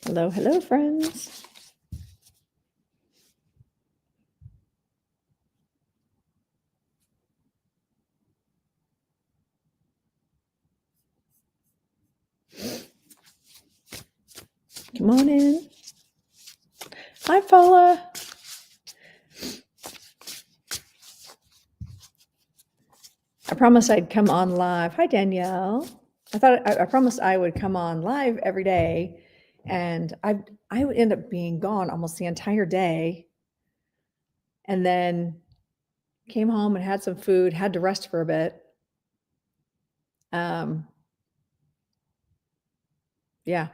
Hello, hello, friends. Come on in. Hi, Paula. I promised I'd come on live. Hi, Danielle. I promised I would come on live every day, and I would end up being gone almost the entire day, and then came home and had some food, had to rest for a bit. Yeah.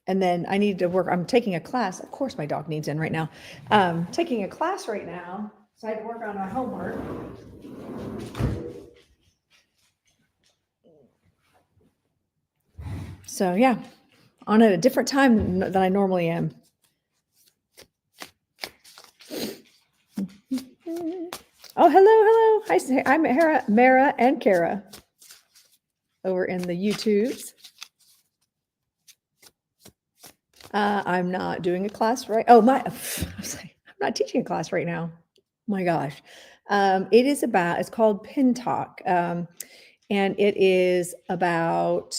And then I needed to work. I'm taking a class. Of course, my dog needs in right now. Taking a class right now. So I had to work on my homework. So yeah, on at a different time than I normally am. Oh, hello. Hi, I'm Mara and Kara over in the YouTubes. I'm not doing a class right. Oh, I was like, I'm not teaching a class right now. Oh my gosh. It's called Pin Talk. And it is about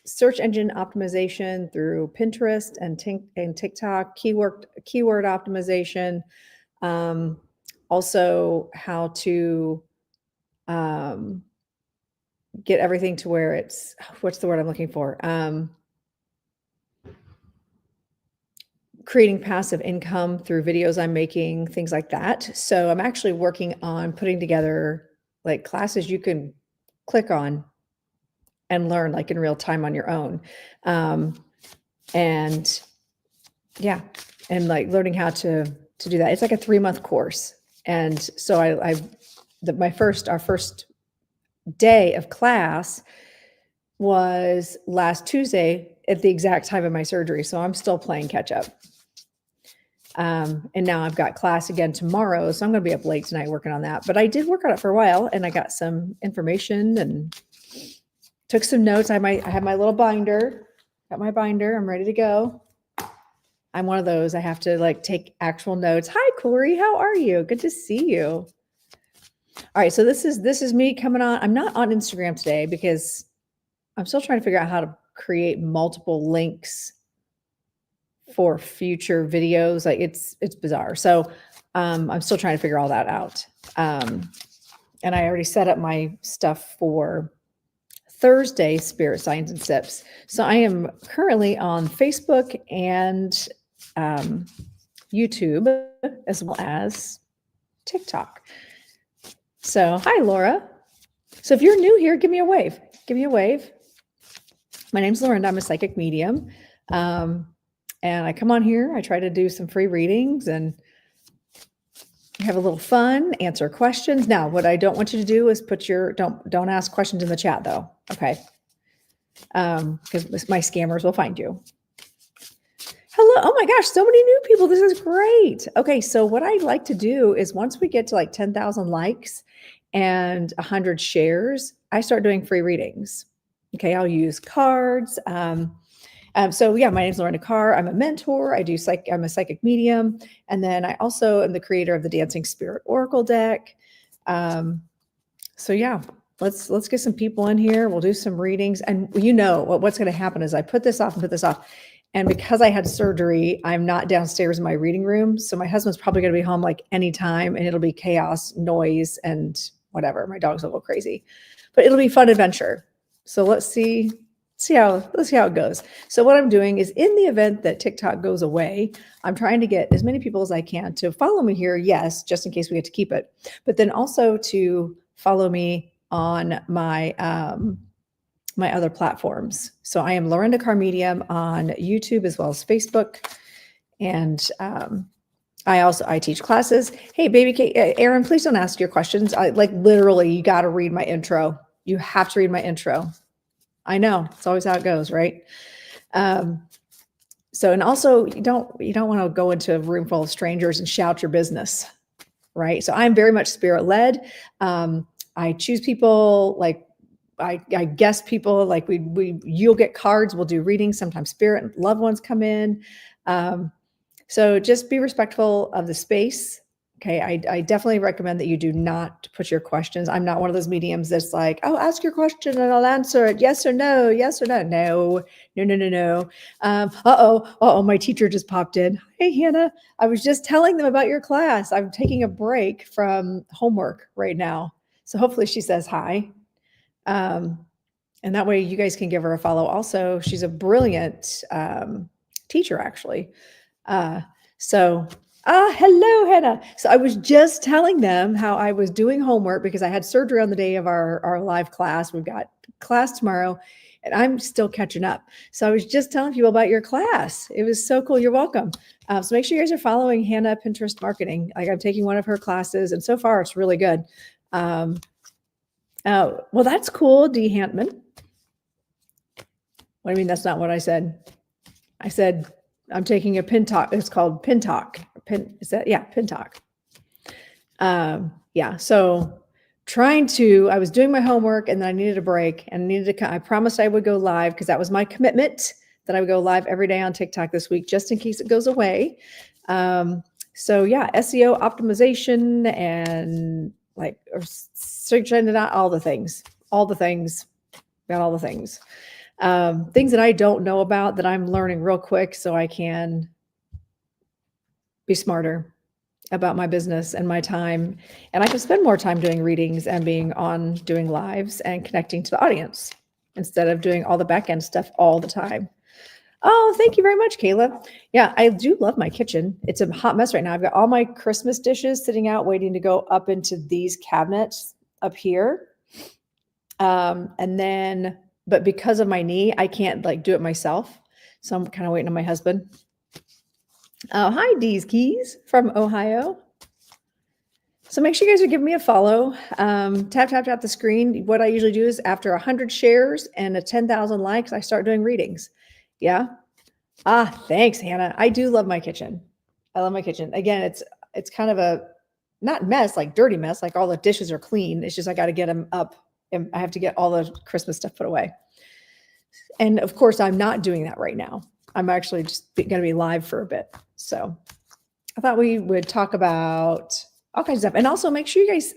search engine optimization through Pinterest and TikTok, keyword optimization, also how to get everything to where it's, what's the word I'm looking for? Creating passive income through videos I'm making, things like that. So I'm actually working on putting together like classes you can click on and learn like in real time on your own. And yeah, and like learning how to do that. It's like a 3-month course. And so our first day of class was last Tuesday at the exact time of my surgery. So I'm still playing catch up. And now I've got class again tomorrow. So I'm going to be up late tonight working on that. But I did work on it for a while and I got some information and took some notes. I have my little binder, got my binder. I'm ready to go. I'm one of those. I have to like take actual notes. Hi, Corey. How are you? Good to see you. All right. So this is me coming on. I'm not on Instagram today because I'm still trying to figure out how to create multiple links for future videos. Like it's bizarre. So I'm still trying to figure all that out. And I already set up my stuff for Thursday, Spirit Signs and Sips. So I am currently on Facebook and YouTube as well as TikTok. So hi, Laura. So if you're new here, give me a wave. Give me a wave. My name's Lauren. I'm a psychic medium. And I come on here, I try to do some free readings and have a little fun, answer questions. Now, what I don't want you to do is don't ask questions in the chat though. Okay. Because my scammers will find you. Hello. Oh my gosh, so many new people. This is great. Okay. So what I'd like to do is once we get to like 10,000 likes and 100 shares, I start doing free readings. Okay. I'll use cards. So yeah, my name is Lorena Carr. I'm a mentor. I'm a psychic medium. And then I also am the creator of the Dancing Spirit Oracle deck. So yeah, let's get some people in here. We'll do some readings. And you know what's going to happen is I put this off and put this off. And because I had surgery, I'm not downstairs in my reading room. So my husband's probably going to be home like anytime and it'll be chaos, noise, and whatever. My dogs will go crazy, but it'll be fun adventure. So let's see how it goes. So what I'm doing is in the event that TikTok goes away, I'm trying to get as many people as I can to follow me here. Yes, just in case we get to keep it, but then also to follow me on my my other platforms. So I am Lorenda Carr Medium on YouTube as well as Facebook. And I teach classes. Hey, baby Kate, Aaron, please don't ask your questions. Literally, you got to read my intro. You have to read my intro. I know it's always how it goes, right? So, and also you don't want to go into a room full of strangers and shout your business, right? So I'm very much spirit led. I choose people, like I guess people, like you'll get cards, we'll do readings. Sometimes spirit and loved ones come in. So just be respectful of the space. Okay. I definitely recommend that you do not put your questions. I'm not one of those mediums that's like, oh, ask your question and I'll answer it. Yes or no. Yes or no. No, no, no, no, no. Uh-oh, my teacher just popped in. Hey, Hannah, I was just telling them about your class. I'm taking a break from homework right now. So hopefully she says hi. And that way you guys can give her a follow. Also, she's a brilliant teacher, actually. Hello, Hannah. So I was just telling them how I was doing homework because I had surgery on the day of our live class. We've got class tomorrow and I'm still catching up. So I was just telling people about your class. It was so cool. You're welcome. So make sure you guys are following Hannah Pinterest Marketing. Like, I'm taking one of her classes and so far it's really good. Well, that's cool, Dee Hantman. What do you mean? That's not what I said. I said, I'm taking a Pin Talk. It's called Pin Talk. Pin Talk. So I was doing my homework and then I needed a break and I promised I would go live because that was my commitment, that I would go live every day on TikTok this week, just in case it goes away. SEO optimization and search engine, all the things, got all the things. Things that I don't know about that I'm learning real quick so I can be smarter about my business and my time. And I can spend more time doing readings and doing lives and connecting to the audience instead of doing all the back end stuff all the time. Oh, thank you very much, Kayla. Yeah, I do love my kitchen. It's a hot mess right now. I've got all my Christmas dishes sitting out waiting to go up into these cabinets up here. But because of my knee, I can't do it myself. So I'm kind of waiting on my husband. Oh, hi, Dee's Keys from Ohio. So make sure you guys are giving me a follow. Tap the screen. What I usually do is after 100 shares and 10,000 likes, I start doing readings. Yeah. Thanks, Hannah. I do love my kitchen. I love my kitchen. Again, it's kind of a not mess, like dirty mess, like all the dishes are clean. It's just I got to get them up and I have to get all the Christmas stuff put away. And of course, I'm not doing that right now. I'm actually just going to be live for a bit. So I thought we would talk about all kinds of stuff. And also make sure you guys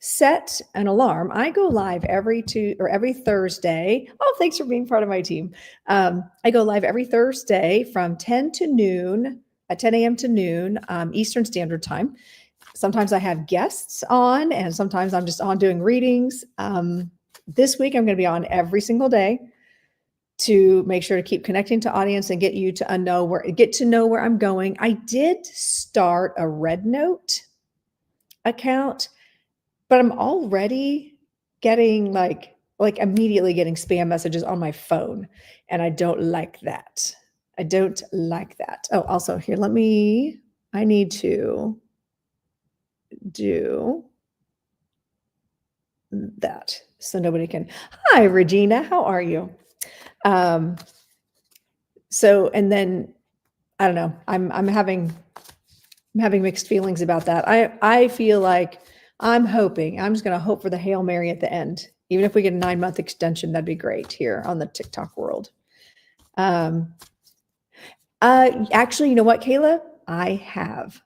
set an alarm. I go live every Thursday. Oh, thanks for being part of my team. I go live every Thursday from 10 a.m. to noon Eastern Standard Time. Sometimes I have guests on and sometimes I'm just on doing readings. This week I'm going to be on every single day to make sure to keep connecting to audience and get to know where I'm going. I did start a RedNote account, but I'm already getting immediately getting spam messages on my phone. And I don't like that. Oh, also here, I need to do that so nobody can. Hi, Regina, how are you? And then I don't know, I'm having mixed feelings about that. I feel like I'm just going to hope for the Hail Mary at the end. Even if we get a 9-month extension, that'd be great here on the TikTok world. Actually, you know what, Kayla? I have.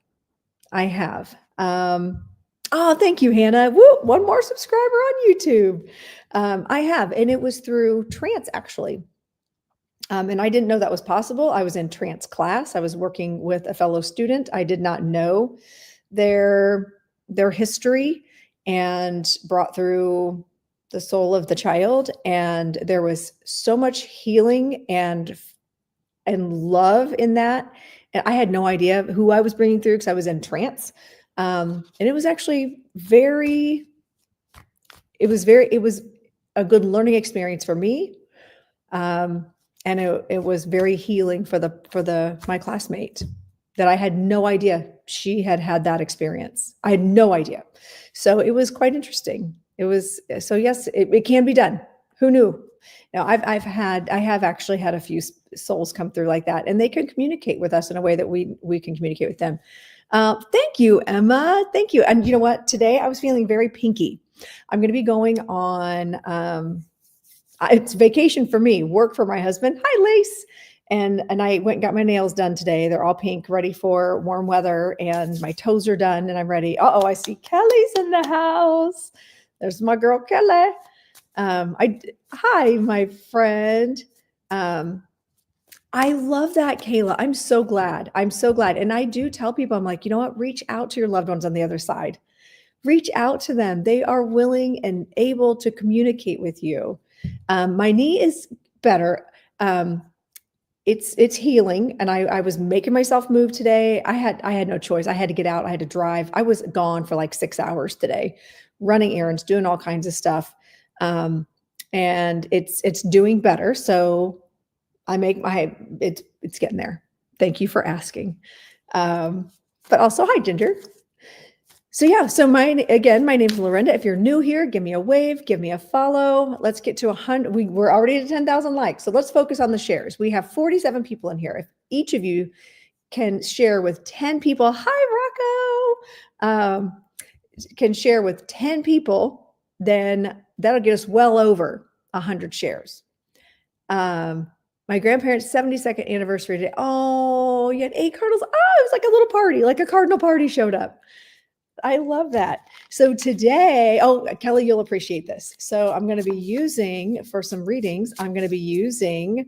Oh, thank you, Hannah. Woo, one more subscriber on YouTube. I have, and it was through Trance, actually. And I didn't know that was possible. I was in Trance class. I was working with a fellow student. I did not know their history and brought through the soul of the child. And there was so much healing and love in that. And I had no idea who I was bringing through because I was in trance. And it was actually it was a good learning experience for me. And it was very healing for my classmate that I had no idea she had that experience. I had no idea. So it was quite interesting. Yes, it can be done. Who knew? Now, I have actually had a few souls come through like that, and they can communicate with us in a way that we can communicate with them. Thank you, Emma. Thank you. And you know what? Today I was feeling very pinky. I'm going to be going on. It's vacation for me, work for my husband. Hi, Lace. And I went and got my nails done today. They're all pink, ready for warm weather, and my toes are done, and I'm ready. Oh, I see Kelly's in the house. There's my girl Kelly. Hi, my friend. I love that, Kayla. I'm so glad. I'm so glad. And I do tell people, I'm like, you know what? Reach out to your loved ones on the other side. Reach out to them. They are willing and able to communicate with you. My knee is better. It's healing, and I was making myself move today. I had no choice. I had to get out. I had to drive. I was gone for like 6 hours today, running errands, doing all kinds of stuff. And it's doing better. So it's getting there. Thank you for asking. But also, hi, Ginger. So yeah, so my name is Lorinda. If you're new here, give me a wave, give me a follow. Let's get to 100. We're already at 10,000 likes. So let's focus on the shares. We have 47 people in here. If each of you can share with 10 people, hi, Rocco, can share with 10 people, then that'll get us well over 100 shares. My grandparents' 72nd anniversary today. Oh, you had 8 cardinals. Oh, it was like a little party, like a cardinal party showed up. I love that. So today, Kelly, you'll appreciate this. So I'm going to be using, for some readings, I'm going to be using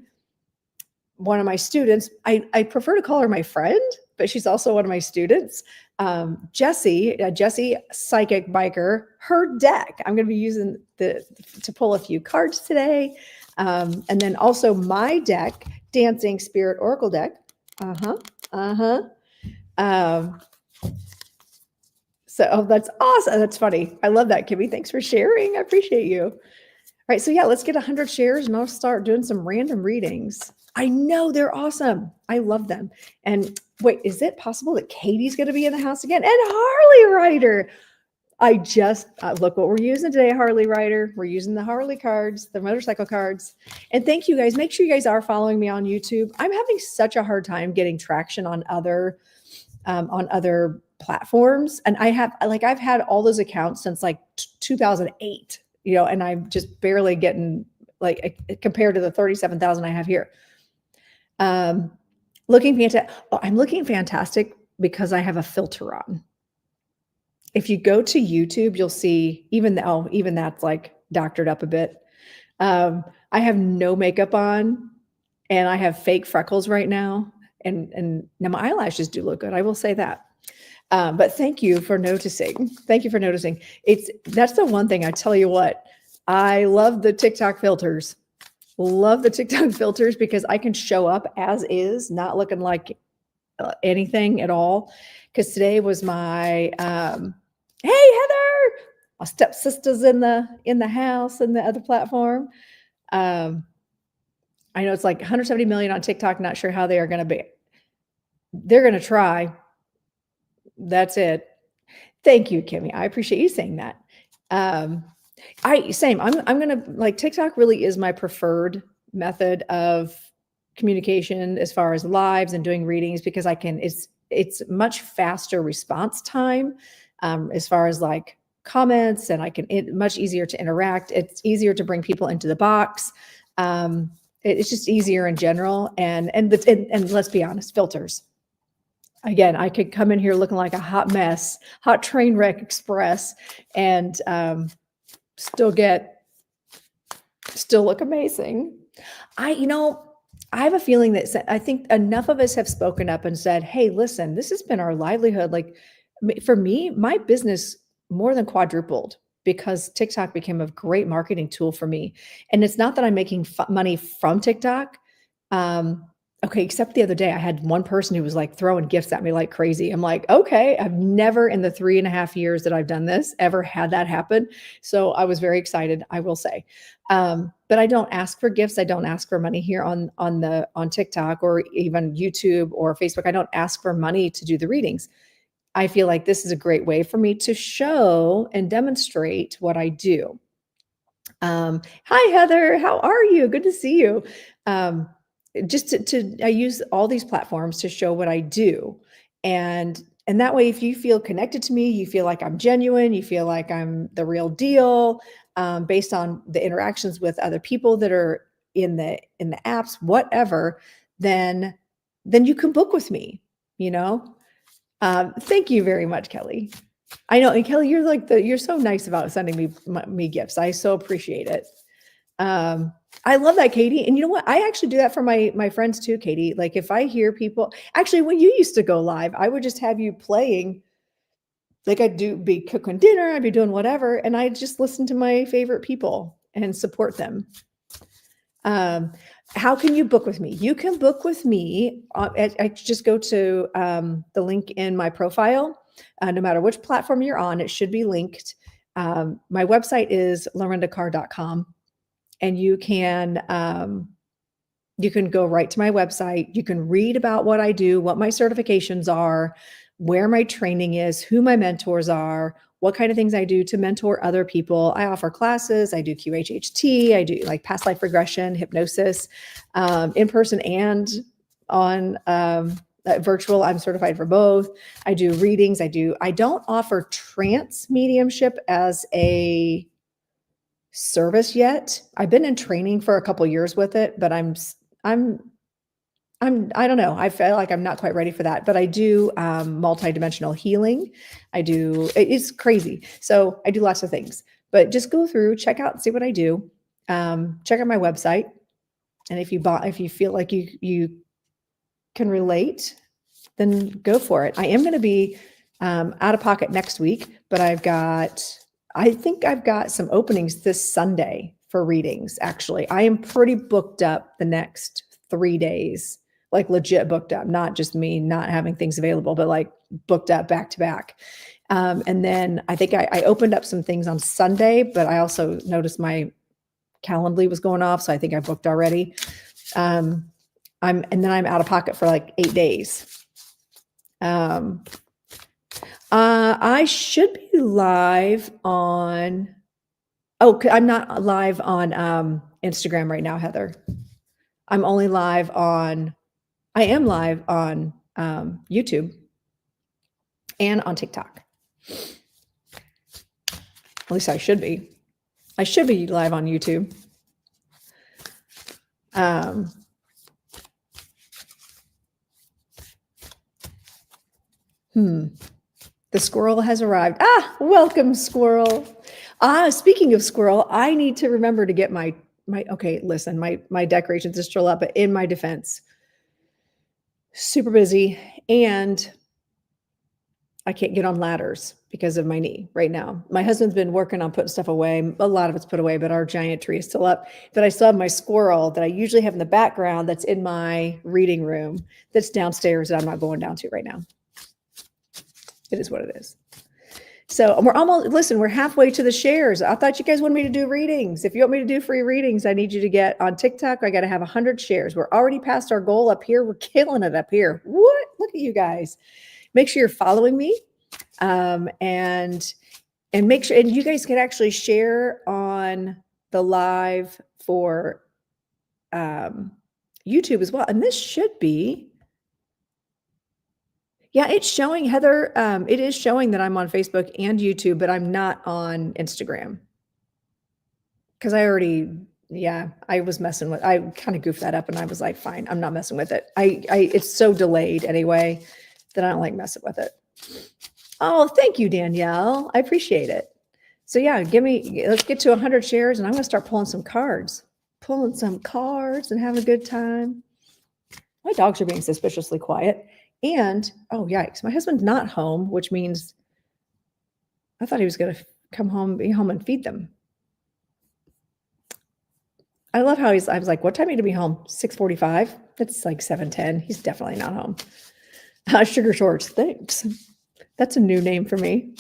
one of my students. I prefer to call her my friend, but she's also one of my students. Jessie Psychic Biker, her deck. I'm going to be using to pull a few cards today. And then also my deck, Dancing Spirit Oracle deck. So that's awesome. That's funny. I love that, Kimmy. Thanks for sharing. I appreciate you. All right. So yeah, let's get 100 shares and I'll start doing some random readings. I know they're awesome. I love them. And wait, is it possible that Katie's going to be in the house again? And Harley Rider. I just look what we're using today, Harley Rider. We're using the Harley cards, the motorcycle cards. And thank you guys. Make sure you guys are following me on YouTube. I'm having such a hard time getting traction on other platforms. And I've had all those accounts since like 2008, and I'm just barely getting compared to the 37,000 I have here. Looking fantastic. I'm looking fantastic because I have a filter on. If you go to YouTube, you'll see even that's like doctored up a bit. I have no makeup on and I have fake freckles right now. And now my eyelashes do look good. I will say that. But thank you for noticing. Thank you for noticing. That's the one thing I tell you what, I love the TikTok filters. Love the TikTok filters because I can show up as is, not looking like anything at all. Because today was my, hey, Heather, my stepsister's in the house and the other platform. I know it's like 170 million on TikTok. Not sure how they are going to be. They're going to try. That's it. Thank you, Kimmy. I appreciate you saying that. I'm going to TikTok really is my preferred method of communication as far as lives and doing readings because it's much faster response time as far as like comments and much easier to interact. It's easier to bring people into the box. It's just easier in general. And let's be honest, filters. Again, I could come in here looking like a hot mess, hot train wreck express, and still look amazing. I have a feeling that I think enough of us have spoken up and said, hey, listen, this has been our livelihood. Like for me, my business more than quadrupled because TikTok became a great marketing tool for me. And it's not that I'm making money from TikTok. Okay, except the other day I had one person who was like throwing gifts at me like crazy. I'm like, okay, I've never in the 3.5 years that I've done this ever had that happen. So I was very excited, I will say. But I don't ask for gifts. I don't ask for money here on TikTok or even YouTube or Facebook. I don't ask for money to do the readings. I feel like this is a great way for me to show and demonstrate what I do. Hi, Heather. How are you? Good to see you. Just I use all these platforms to show what I do. And that way, if you feel connected to me, you feel like I'm genuine, you feel like I'm the real deal, based on the interactions with other people that are in the apps, whatever, then you can book with me, you know? Thank you very much, Kelly. I know, and Kelly, you're so nice about sending me gifts. I so appreciate it. I love that, Katie. And you know what? I actually do that for my friends too, Katie. Like if I hear people, actually, when you used to go live, I would just have you playing. Like be cooking dinner, I'd be doing whatever, and I just listen to my favorite people and support them. How can you book with me? You can book with me. I just go to the link in my profile. No matter which platform you're on, it should be linked. My website is lorendacarr.com, and you can go right to my website. You can read about what I do, what my certifications are, where my training is, who my mentors are, what kind of things I do to mentor other people. I offer classes. I do QHHT. I do like past life regression, hypnosis, in person and on virtual. I'm certified for both. I do readings. I don't offer trance mediumship as a service yet. I've been in training for a couple years with it, but I don't know. I feel like I'm not quite ready for that, but I do multidimensional healing. It's crazy. So I do lots of things, but just go through, check out, see what I do. Check out my website. And if you feel like you can relate, then go for it. I am going to be out of pocket next week, but I think I've got some openings this Sunday for readings. Actually, I am pretty booked up the next 3 days. Like legit booked up, not just me not having things available, but like booked up back to back. And then I think I opened up some things on Sunday, but I also noticed my Calendly was going off. So I think I booked already. And then I'm out of pocket for like 8 days. I should be live on, I'm not live on Instagram right now, Heather. I am live on YouTube and on TikTok. At least I should be. I should be live on YouTube. The squirrel has arrived. Welcome, squirrel. Speaking of squirrel, I need to remember to get my okay, listen, my decorations are still up, but in my defense, super busy, and I can't get on ladders because of my knee right now. My husband's been working on putting stuff away. A lot of it's put away, but our giant tree is still up. But I still have my squirrel that I usually have in the background that's in my reading room that's downstairs that I'm not going down to right now. It is what it is. So we're halfway to the shares. I thought you guys wanted me to do readings. If you want me to do free readings, I need you to get on TikTok. I got to have 100 shares. We're already past our goal up here. We're killing it up here. What? Look at you guys. Make sure you're following me, and make sure, and you guys can actually share on the live for YouTube as well. And this should be, yeah, it's showing, Heather. It is showing that I'm on Facebook and YouTube, but I'm not on Instagram because I was messing with. I kind of goofed that up, and I was like, fine, I'm not messing with it. It's so delayed anyway that I don't like messing with it. Oh, thank you, Danielle. I appreciate it. So yeah, let's get to 100 shares, and I'm going to start pulling some cards and having a good time. My dogs are being suspiciously quiet. And, oh, yikes, my husband's not home, which means I thought he was going to be home and feed them. I love how I was like, what time are you to be home? 6:45. It's like 7:10. He's definitely not home. Sugar shorts. Thanks. That's a new name for me.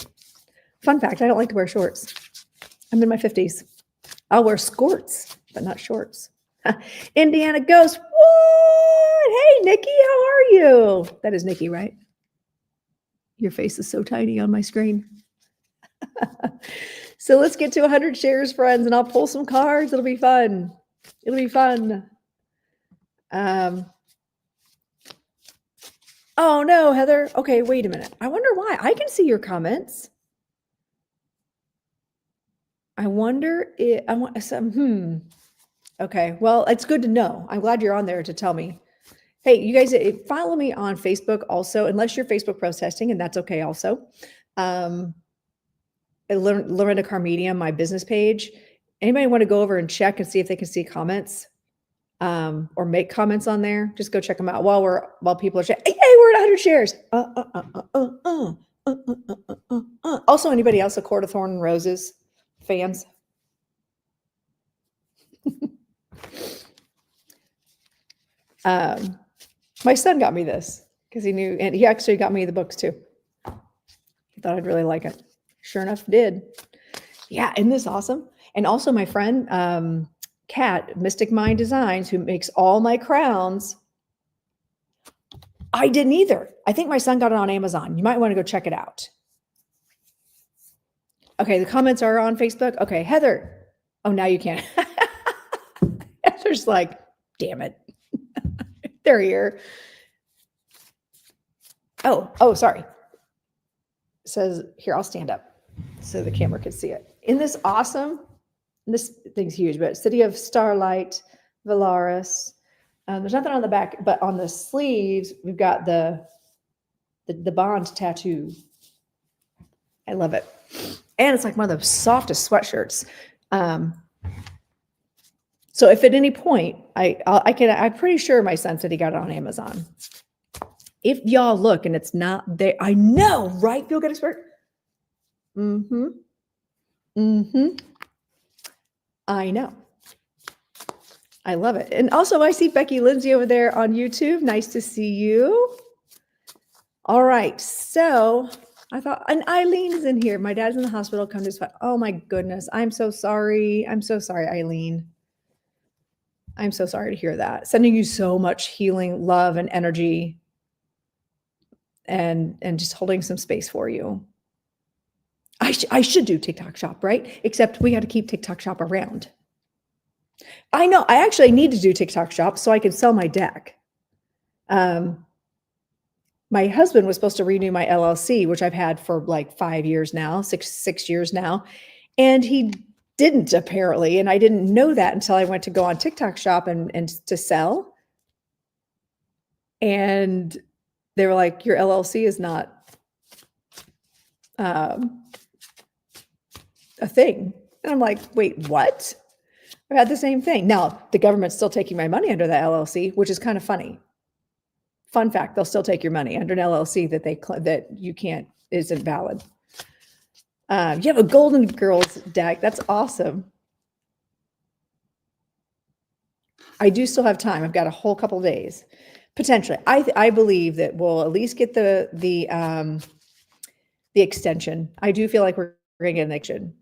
Fun fact, I don't like to wear shorts. I'm in my 50s. I'll wear skirts, but not shorts. Indiana Ghost. What? Hey, Nikki, how are you? That is Nikki, right? Your face is so tiny on my screen. So let's get to 100 shares, friends, and I'll pull some cards. It'll be fun. It'll be fun. Oh no, Heather. Okay, wait a minute. I wonder why. I can see your comments. I wonder if I want some. Okay, well, it's good to know. I'm glad you're on there to tell me. Hey, you guys, follow me on Facebook also, unless you're Facebook protesting, and that's okay also. Lorenda Carmedium, my business page. Anybody want to go over and check and see if they can see comments or make comments on there? Just go check them out while people are saying, hey, we're at 100 shares. Also, anybody else a Court of Thorn and Roses fans? My son got me this because he knew, and he actually got me the books too. He thought I'd really like it. Sure enough, did. Yeah, isn't this awesome? And also my friend, Kat, Mystic Mind Designs, who makes all my crowns. I didn't either. I think my son got it on Amazon. You might want to go check it out. Okay, the comments are on Facebook. Okay, Heather. Oh, now you can't. Heather's like, damn it. They're here. Oh, sorry. It says, here, I'll stand up so the camera can see it. In this awesome, this thing's huge, but City of Starlight, Valaris. There's nothing on the back, but on the sleeves, we've got the Bond tattoo. I love it. And it's like one of the softest sweatshirts. So if at any point, I'm pretty sure my son said he got it on Amazon. If y'all look and it's not there, I know, right? Feel good expert. I know. I love it. And also I see Becky Lindsay over there on YouTube. Nice to see you. All right. So I thought, and Eileen's in here. My dad's in the hospital. Come to oh my goodness. I'm so sorry. I'm so sorry, Eileen. I'm so sorry to hear that. Sending you so much healing, love, and energy, and just holding some space for you. I should do TikTok Shop, right? Except we got to keep TikTok Shop around. I know. I actually need to do TikTok Shop so I can sell my deck. My husband was supposed to renew my LLC, which I've had for like 5 years now, six years now, and he didn't apparently, and I didn't know that until I went to go on TikTok Shop and to sell. And they were like, your LLC is not a thing. And I'm like, wait, what? I've had the same thing. Now, the government's still taking my money under the LLC, which is kind of funny. Fun fact, they'll still take your money under an LLC that you can't, isn't valid. You have a Golden Girls deck. That's awesome. I do still have time. I've got a whole couple of days. Potentially. I believe that we'll at least get the extension. I do feel like we're going to get an extension,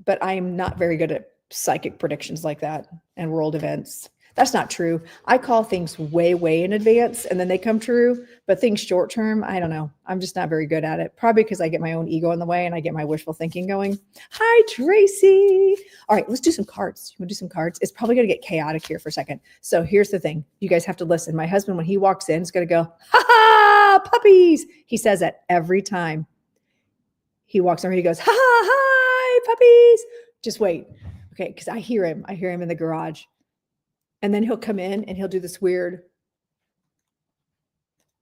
but I'm not very good at psychic predictions like that and world events. That's not true. I call things way, way in advance and then they come true, but things short term, I don't know. I'm just not very good at it. Probably because I get my own ego in the way and I get my wishful thinking going. Hi, Tracy. All right, let's do some cards. You want to do some cards? It's probably going to get chaotic here for a second. So here's the thing. You guys have to listen. My husband, when he walks in, is going to go, ha ha, puppies. He says that every time he walks over. He goes, ha ha, hi, puppies. Just wait. Okay, because I hear him. I hear him in the garage. And then he'll come in and he'll do this weird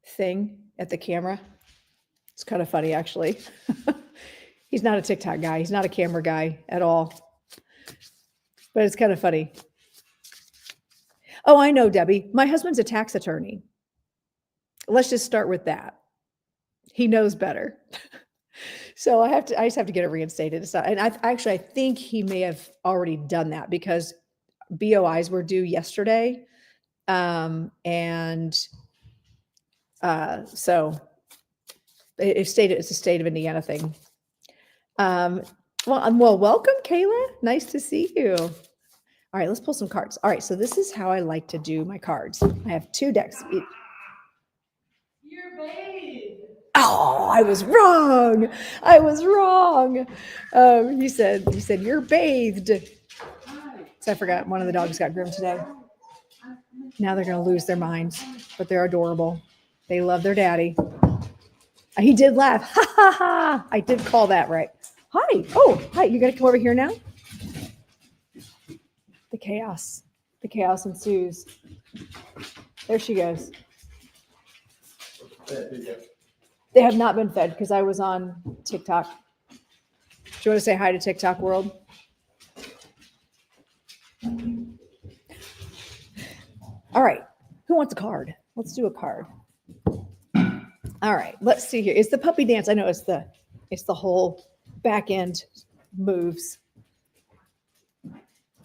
thing at the camera. It's kind of funny, actually. He's not a TikTok guy. He's not a camera guy at all. But it's kind of funny. Oh, I know, Debbie. My husband's a tax attorney. Let's just start with that. He knows better. So I just have to get it reinstated. And I think he may have already done that because BOIs were due yesterday. So it's a state of Indiana thing. Well, welcome, Kayla. Nice to see you. All right, let's pull some cards. All right, so this is how I like to do my cards. I have 2 decks. Your babe. Oh, I was wrong. I was wrong. He said, you're bathed. So I forgot one of the dogs got groomed today. Now they're going to lose their minds, but they're adorable. They love their daddy. He did laugh. Ha ha ha. I did call that right. Hi. Oh, hi. You got to come over here now? The chaos. The chaos ensues. There she goes. They have not been fed because I was on TikTok. Do you want to say hi to TikTok world? All right. Who wants a card? Let's do a card. All right. Let's see here. It's the puppy dance. I know it's the whole back end moves.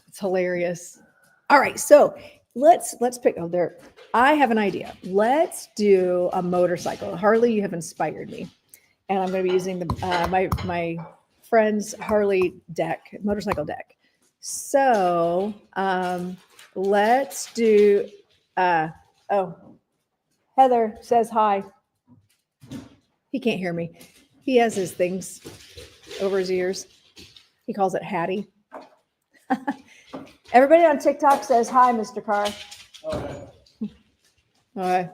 It's hilarious. All right. So let's pick. Oh, there. I have an idea. Let's do a motorcycle. Harley, you have inspired me, and I'm going to be using the my friend's Harley deck, motorcycle deck. So let's do. Oh, Heather says hi. He can't hear me. He has his things over his ears. He calls it Hattie. Everybody on TikTok says hi, Mr. Carr. Okay. All right.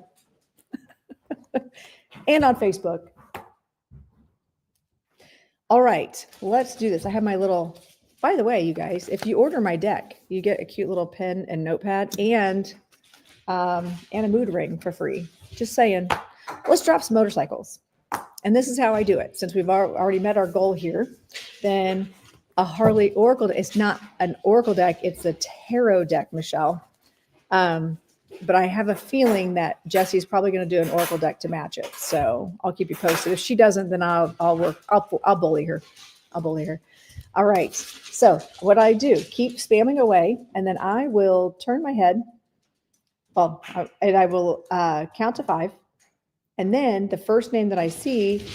And on Facebook. All right, let's do this. I have my little, by the way, you guys, if you order my deck, you get a cute little pen and notepad and a mood ring for free. Just saying. Let's drop some motorcycles. And this is how I do it. Since we've already met our goal here, then a Harley Oracle, it's not an Oracle deck, it's a tarot deck, Michelle. But I have a feeling that Jesse's probably going to do an Oracle deck to match it. So I'll keep you posted. If she doesn't, then I'll bully her. I'll bully her. All right. So what I do, keep spamming away, and then I will turn my head. Well, and I will count to 5. And then the first name that I see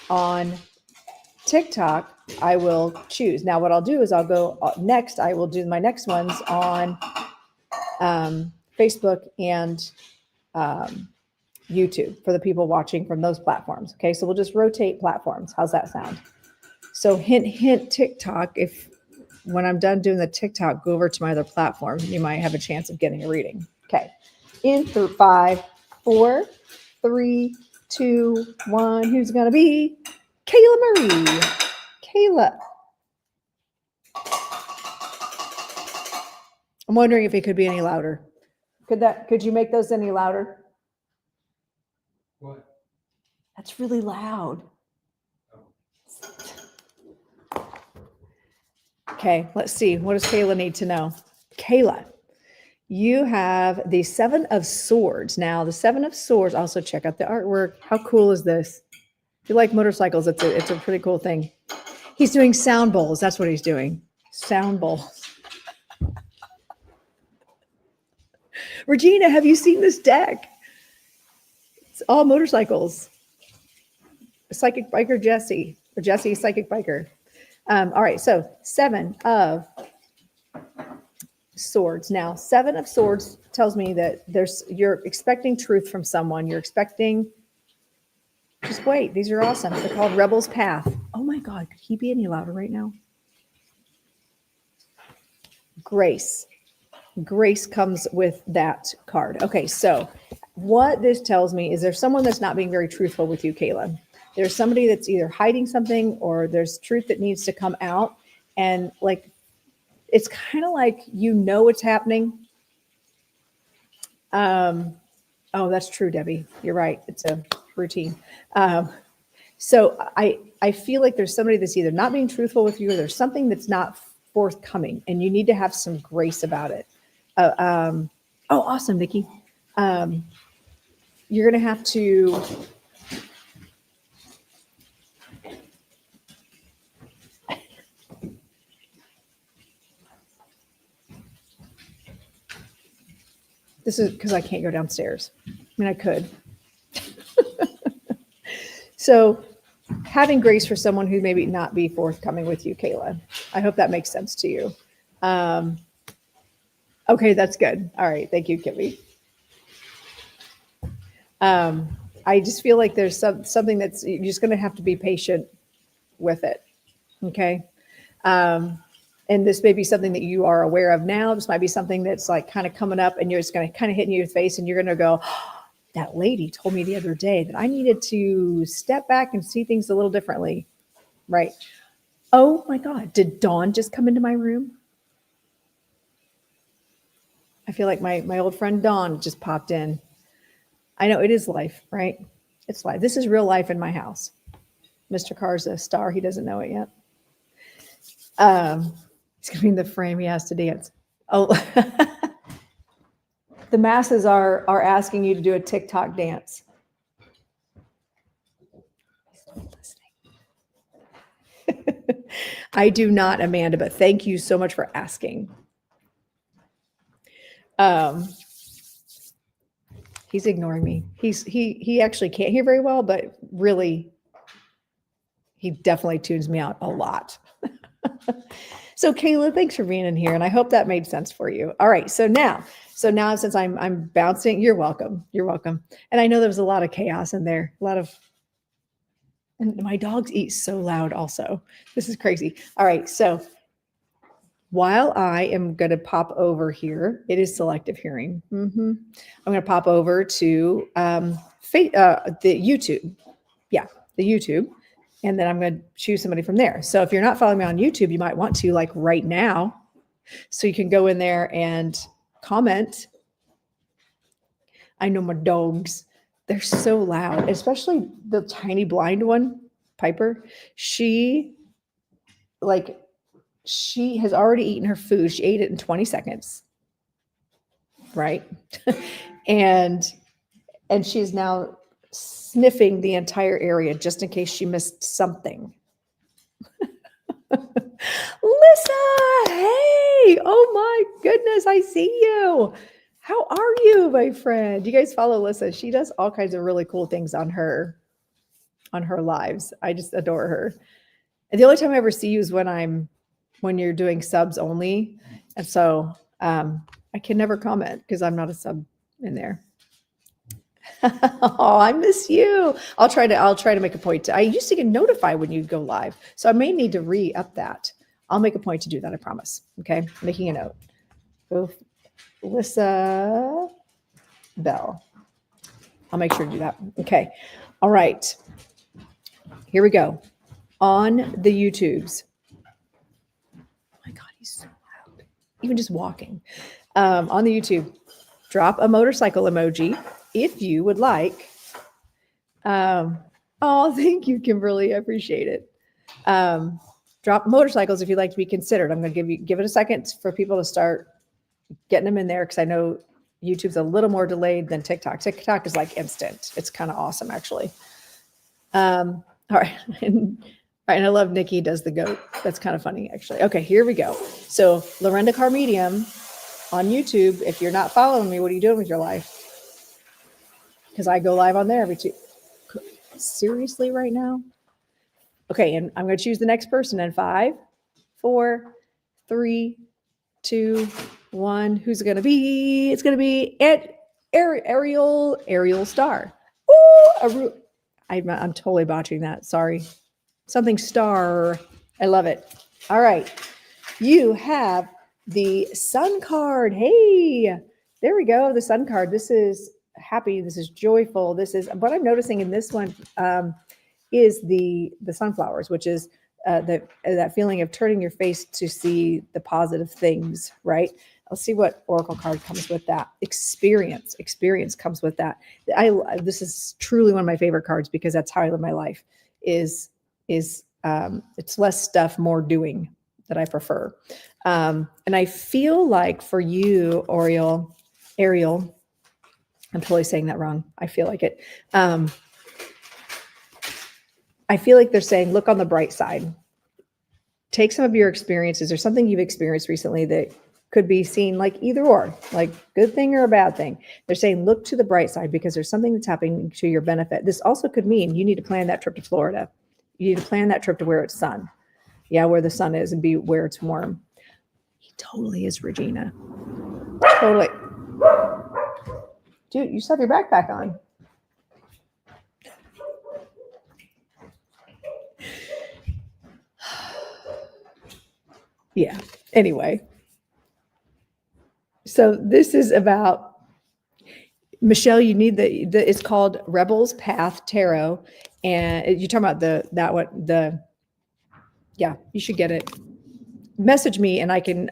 on TikTok, I will choose. Now, what I'll do is I'll go next. I will do my next ones on Facebook and YouTube for the people watching from those platforms. Okay, so we'll just rotate platforms. How's that sound? So hint, hint, TikTok. If when I'm done doing the TikTok, go over to my other platform. You might have a chance of getting a reading. Okay, in 5, 4, 3, 2, 1. Who's going to be? Kayla Marie. Kayla. I'm wondering if it could be any louder. Could you make those any louder? What? That's really loud. Okay, let's see. What does Kayla need to know? Kayla, you have the 7 of Swords. Now, the 7 of Swords, also check out the artwork. How cool is this? If you like motorcycles, it's a pretty cool thing. He's doing sound bowls. That's what he's doing. Sound bowls. Regina, have you seen this deck? It's all motorcycles. Psychic Biker Jesse, or Jesse Psychic Biker. All right, so 7 of Swords. Now, 7 of Swords tells me that you're expecting truth from someone. You're expecting, just wait, these are awesome. They're called Rebel's Path. Oh my God, could he be any louder right now? Grace. Grace comes with that card. Okay, so what this tells me is there's someone that's not being very truthful with you, Kayla. There's somebody that's either hiding something or there's truth that needs to come out. And like, it's kind of like, you know, what's happening. Oh, that's true, Debbie. You're right. It's a routine. So I feel like there's somebody that's either not being truthful with you or there's something that's not forthcoming and you need to have some grace about it. Oh, awesome, Nikki. You're going to have to this is because I can't go downstairs. I mean, I could. So having grace for someone who maybe not be forthcoming with you, Kayla. I hope that makes sense to you. Okay, that's good. All right. Thank you, Kimmy. I just feel like there's something that's, you're just going to have to be patient with it. Okay. And this may be something that you are aware of now. This might be something that's like kind of coming up and you're just going to kind of hit in your face and you're going to go, oh, that lady told me the other day that I needed to step back and see things a little differently. Right. Oh my God. Did Dawn just come into my room? I feel like my old friend Dawn just popped in. I know it is life, right? It's life. This is real life in my house. Mr. Carr's a star. He doesn't know it yet. He's going to be in the frame. He has to dance. Oh, the masses are asking you to do a TikTok dance. I do not, Amanda, but thank you so much for asking. He's ignoring me. He actually can't hear very well, but really, he definitely tunes me out a lot. So Kayla, thanks for being in here, and I hope that made sense for you. All right, so now since I'm bouncing, you're welcome. You're welcome. And I know there was a lot of chaos in there, and my dogs eat so loud also. This is crazy. All right, so while I am going to pop over here, it is selective hearing. I'm going to pop over to the YouTube. Yeah, the YouTube. And then I'm going to choose somebody from there. So if you're not following me on YouTube, you might want to, like right now. So you can go in there and comment. I know my dogs, they're so loud, especially the tiny blind one, Piper. She has already eaten her food. She ate it in 20 seconds. Right. and she's now sniffing the entire area just in case she missed something. Lisa, hey, oh my goodness, I see you. How are you, my friend? You guys follow Lisa. She does all kinds of really cool things on her lives. I just adore her. And the only time I ever see you is when you're doing subs only. And so I can never comment because I'm not a sub in there. Oh, I miss you. I'll try to make a point I used to get notified when you go live. So I may need to re-up that. I'll make a point to do that, I promise. Okay. Making a note. Go Lisa Bell. I'll make sure to do that. Okay. All right. Here we go. On the YouTubes. Oh my God, he's so loud. Even just walking. On the YouTube, drop a motorcycle emoji if you would like. Oh, thank you, Kimberly. I appreciate it. Drop motorcycles if you'd like to be considered. I'm going to give it a second for people to start getting them in there because I know YouTube's a little more delayed than TikTok. TikTok is like instant. It's kind of awesome, actually. All right. And I love Nikki does the goat. That's kind of funny, actually. Okay, here we go. So Lorenda Carr Medium on YouTube. If you're not following me, what are you doing with your life? Because I go live on there every two. Seriously, right now? Okay, and I'm going to choose the next person in 5, 4, 3, 2, 1. Who's it going to be? It's going to be Ariel Star. Ooh, I'm totally botching that. Sorry. Something Star. I love it. All right. You have the Sun card. Hey, there we go. The Sun card. This is happy. This is joyful. This is what I'm noticing in this one is the sunflowers, which is that feeling of turning your face to see the positive things, right? Let's see what Oracle card comes with that. Experience comes with that. This is truly one of my favorite cards because that's how I live my life. Is it's less stuff, more doing that I prefer. And I feel like for you, Ariel, I'm totally saying that wrong. I feel like it. I feel like they're saying, look on the bright side. Take some of your experiences or something you've experienced recently that could be seen like either or, like good thing or a bad thing. They're saying, look to the bright side because there's something that's happening to your benefit. This also could mean you need to plan that trip to Florida. You need to plan that trip to where it's sun. Yeah, where the sun is and be where it's warm. He totally is, Regina. Totally. Dude, you still have your backpack on. Yeah. Anyway. So this is about Michelle. You need it's called Rebel's Path Tarot. And you're talking about yeah, you should get it. Message me and I could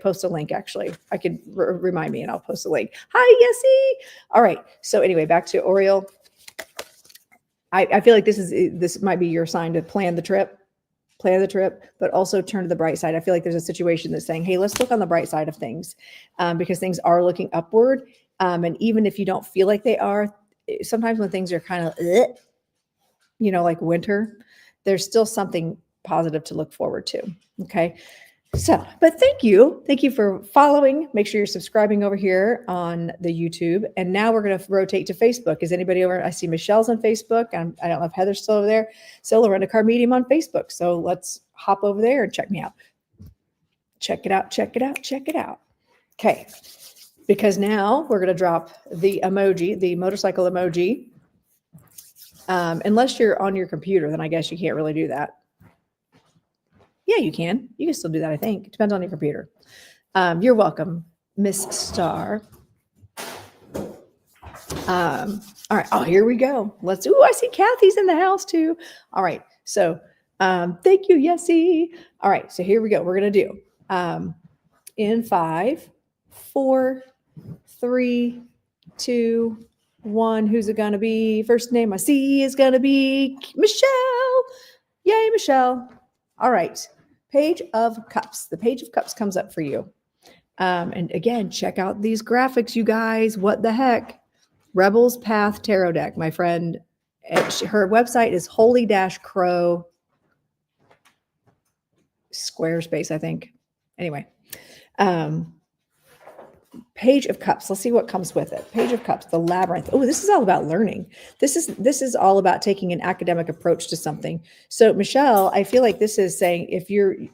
post a link. Actually, I could remind me and I'll post a link. Hi, Yessie. All right. So anyway, back to Oriole. I feel like this might be your sign to plan the trip, but also turn to the bright side. I feel like there's a situation that's saying, hey, let's look on the bright side of things, because things are looking upward. And even if you don't feel like they are, sometimes when things are kind of, like winter, there's still something positive to look forward to. Okay. So, but thank you. Thank you for following. Make sure you're subscribing over here on the YouTube. And now we're going to rotate to Facebook. Is anybody over? I see Michelle's on Facebook. I don't know if Heather's still over there. So Lorena Car Medium on Facebook. So let's hop over there and check me out. Check it out. Check it out. Check it out. Okay. Because now we're going to drop the emoji, the motorcycle emoji. Unless you're on your computer, then I guess you can't really do that. Yeah, you can. You can still do that, I think. It depends on your computer. You're welcome, Miss Star. All right. Oh, here we go. I see Kathy's in the house too. All right. So thank you, Yessie. All right. So here we go. We're going to do in 5, 4, 3, 2, 1. Who's it going to be? First name I see is going to be Michelle. Yay, Michelle. All right. Page of Cups. The Page of Cups comes up for you. And again, check out these graphics, you guys. What the heck? Rebel's Path Tarot Deck. My friend, her website is Holy-Crow Squarespace, I think. Anyway, Page of Cups. Let's see what comes with it. Page of Cups, the Labyrinth. Oh, this is all about learning. This is all about taking an academic approach to something. So, Michelle, I feel like this is saying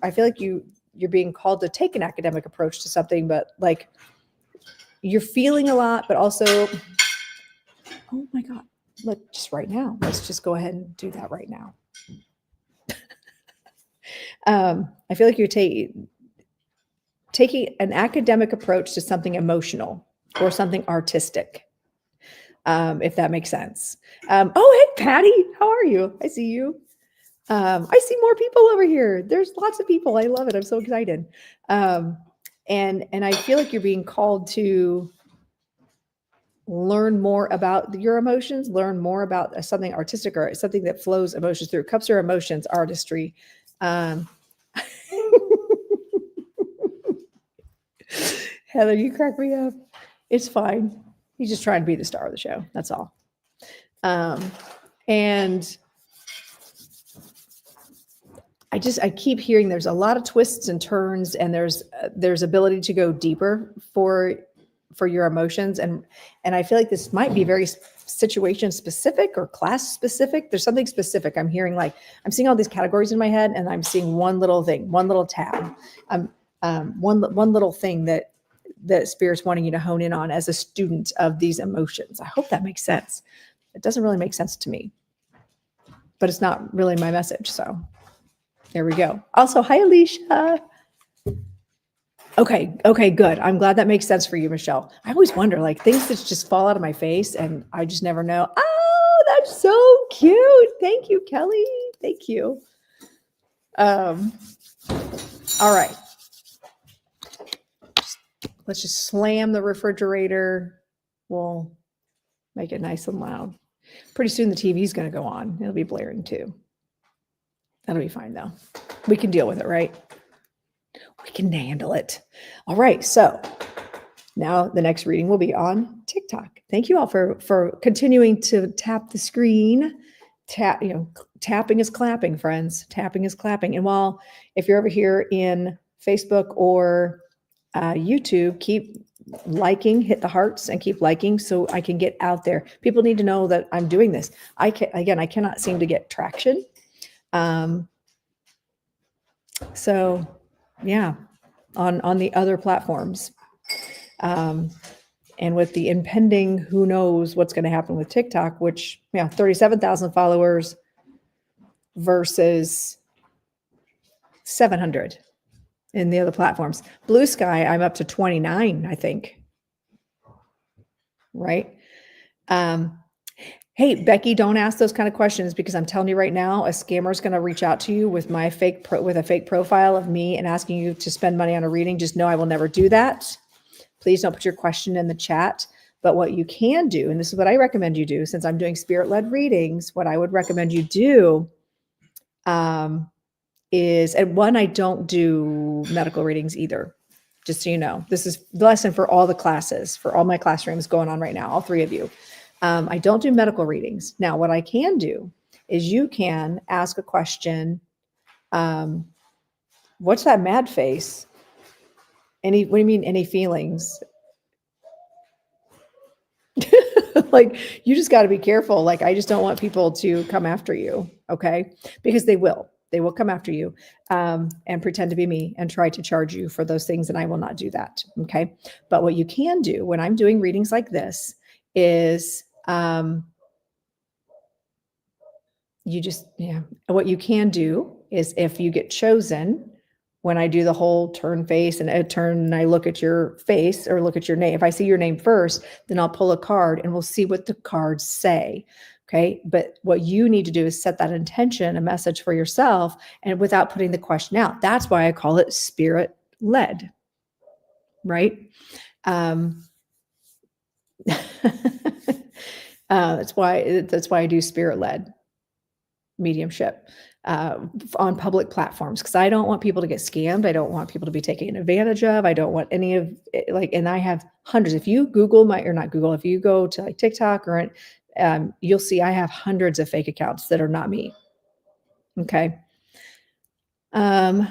I feel like you're being called to take an academic approach to something, but like you're feeling a lot, but also, oh my God, just right now. Let's just go ahead and do that right now. I feel like you're taking an academic approach to something emotional or something artistic, if that makes sense. Oh, hey, Patty, how are you? I see you. I see more people over here. There's lots of people. I love it. I'm so excited. And I feel like you're being called to learn more about your emotions, learn more about something artistic or something that flows emotions through. Cups are emotions, artistry. Heather, you crack me up. It's fine. He's just trying to be the star of the show. That's all. And I keep hearing there's a lot of twists and turns, and there's ability to go deeper for your emotions. And I feel like this might be very situation specific or class specific. There's something specific. I'm hearing, like, I'm seeing all these categories in my head, and I'm seeing one little thing, one little tab, one little thing that Spirit's wanting you to hone in on as a student of these emotions. I hope that makes sense. It doesn't really make sense to me, but it's not really my message. So there we go. Also, hi, Alicia. Okay, good. I'm glad that makes sense for you, Michelle. I always wonder, like, things that just fall out of my face and I just never know. Oh, that's so cute. Thank you, Kelly. Thank you. All right. Let's just slam the refrigerator. We'll make it nice and loud. Pretty soon the TV's going to go on. It'll be blaring too. That'll be fine though. We can deal with it, right? We can handle it. All right. So now the next reading will be on TikTok. Thank you all for continuing to tap the screen. Tapping is clapping, friends. Tapping is clapping. And if you're over here in Facebook or YouTube, keep liking, hit the hearts and keep liking so I can get out there. People need to know that I'm doing this. I cannot seem to get traction. So yeah, on the other platforms. And with the impending, who knows what's going to happen with TikTok, which 37,000 followers versus 700. in the other platforms. Blue Sky, I'm up to 29, I think. Right? Hey, Becky, don't ask those kind of questions because I'm telling you right now, a scammer is going to reach out to you with a fake profile of me and asking you to spend money on a reading. Just know I will never do that. Please don't put your question in the chat. But what you can do, and this is what I recommend you do, since I'm doing spirit-led readings, what I would recommend you do is, and one, I don't do medical readings either. Just so you know, this is the lesson for all the classes, for all my classrooms going on right now, all 3 of you. I don't do medical readings. Now, what I can do is you can ask a question. What's that mad face? What do you mean, any feelings? Like, you just got to be careful. Like, I just don't want people to come after you. Okay. Because they will come after you and pretend to be me and try to charge you for those things. And I will not do that. Okay. But what you can do when I'm doing readings like this is, what you can do is, if you get chosen, when I do the whole turn face and I look at your face or look at your name, if I see your name first, then I'll pull a card and we'll see what the cards say. Okay. But what you need to do is set that intention, a message for yourself, and without putting the question out. That's why I call it spirit led. Right. That's why I do spirit led mediumship on public platforms, because I don't want people to get scammed. I don't want people to be taken advantage of. I don't want any of it, and I have hundreds. If you Google if you go to like TikTok or you'll see I have hundreds of fake accounts that are not me. Okay. Oh,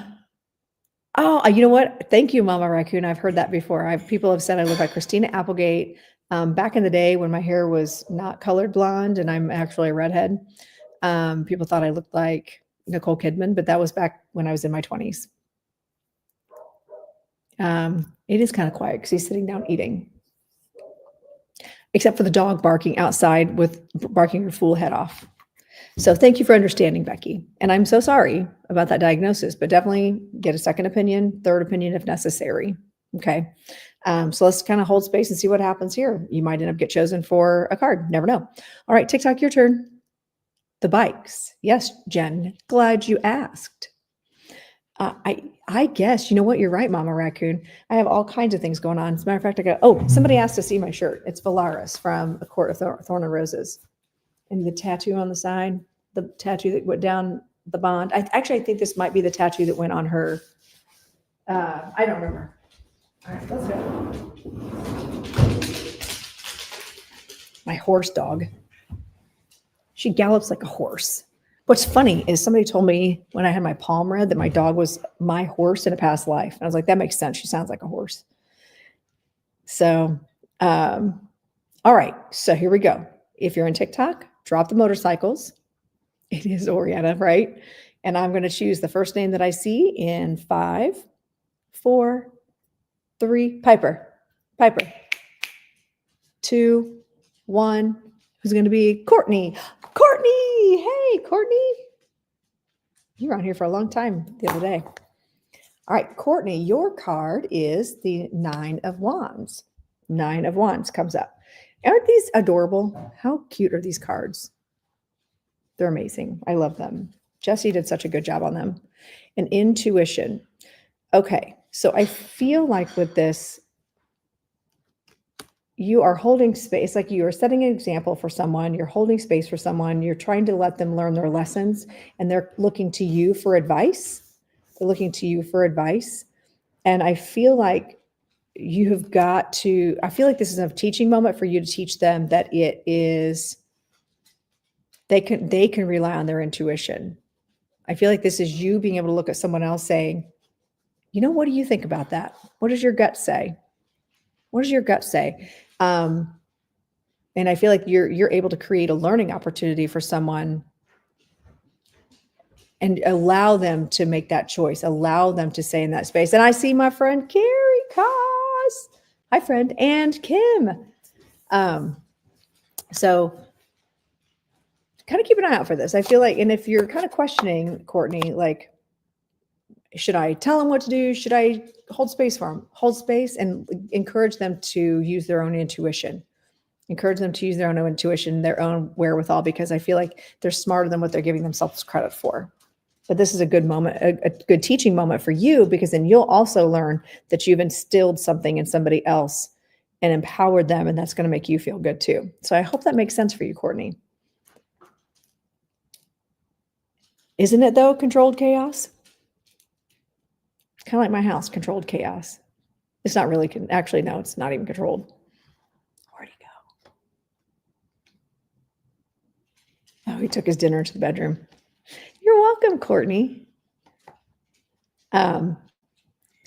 you know what? Thank you, Mama Raccoon. I've heard that before. People have said I look like Christina Applegate. Back in the day when my hair was not colored blonde and I'm actually a redhead, people thought I looked like Nicole Kidman, but that was back when I was in my 20s. It is kind of quiet because he's sitting down eating, except for the dog barking outside barking your fool head off. So thank you for understanding, Becky. And I'm so sorry about that diagnosis, but definitely get a second opinion, third opinion if necessary. Okay. So let's kind of hold space and see what happens here. You might end up get chosen for a card. Never know. All right, TikTok, your turn. The bikes. Yes, Jen, glad you asked. I guess, you know what? You're right, Mama Raccoon. I have all kinds of things going on. As a matter of fact, somebody asked to see my shirt. It's Valaris from A Court of Thorn and Roses. And the tattoo on the side, the tattoo that went down the bond. I think this might be the tattoo that went on her. I don't remember. All right, let's go. My horse dog. She gallops like a horse. What's funny is somebody told me when I had my palm read that my dog was my horse in a past life. And I was like, that makes sense. She sounds like a horse. So, all right. So here we go. If you're in TikTok, drop the motorcycles. It is Oriana, right? And I'm going to choose the first name that I see in 5, 4, 3, Piper. 2, 1. Who's going to be Courtney? Courtney! Hey, Courtney. You were on here for a long time the other day. All right, Courtney, your card is the 9 of Wands. 9 of Wands comes up. Aren't these adorable? How cute are these cards? They're amazing. I love them. Jessie did such a good job on them. And intuition. Okay, so I feel like with this, you are holding space, like you are setting an example for someone, you're holding space for someone, you're trying to let them learn their lessons, and they're looking to you for advice. And I feel like you have got to, I feel like this is a teaching moment for you to teach them that it is, they can rely on their intuition. I feel like this is you being able to look at someone else saying, you know, what do you think about that? What does your gut say? And I feel like you're able to create a learning opportunity for someone and allow them to make that choice, allow them to stay in that space. And I see my friend Carrie Koss. Hi, friend, and Kim. So kind of keep an eye out for this. I feel like, and if you're kind of questioning, Courtney, like, Should I tell them what to do? Should I hold space for them? Hold space and encourage them to use their own intuition. Encourage them to use their own intuition, their own wherewithal, because I feel like they're smarter than what they're giving themselves credit for. But this is a good moment, a good teaching moment for you, because then you'll also learn that you've instilled something in somebody else and empowered them, and that's going to make you feel good too. So I hope that makes sense for you, Courtney. Isn't it though, controlled chaos? Kind of like my house, controlled chaos. It's not really, actually, no, it's not even controlled. Where'd he go? Oh, he took his dinner to the bedroom. You're welcome, Courtney. So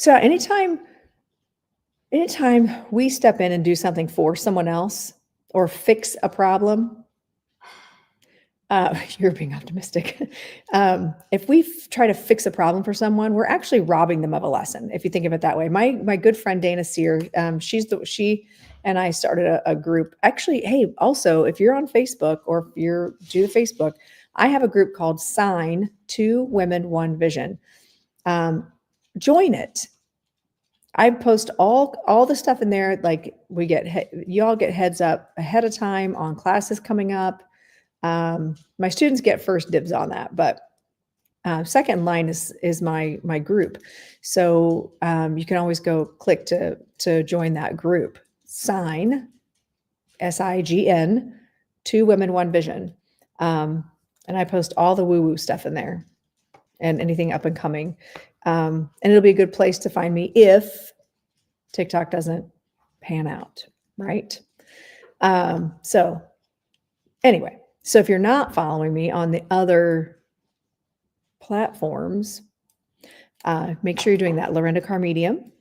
anytime we step in and do something for someone else or fix a problem, you're being optimistic. If we try to fix a problem for someone, we're actually robbing them of a lesson. If you think of it that way, my good friend Dana Sear, she and I started a group. Actually, hey, also if you're on Facebook or if you're do the Facebook, I have a group called Sign 2 Women 1 Vision. Join it. I post all the stuff in there. Like you all get heads up ahead of time on classes coming up. My students get first dibs on that, but second line is my group. So you can always go click to join that group. Sign, SIGN, 2 Women 1 Vision. And I post all the woo-woo stuff in there and anything up and coming. And it'll be a good place to find me if TikTok doesn't pan out, right? So anyway, so if you're not following me on the other platforms, make sure you're doing that. Lorinda Carr Medium.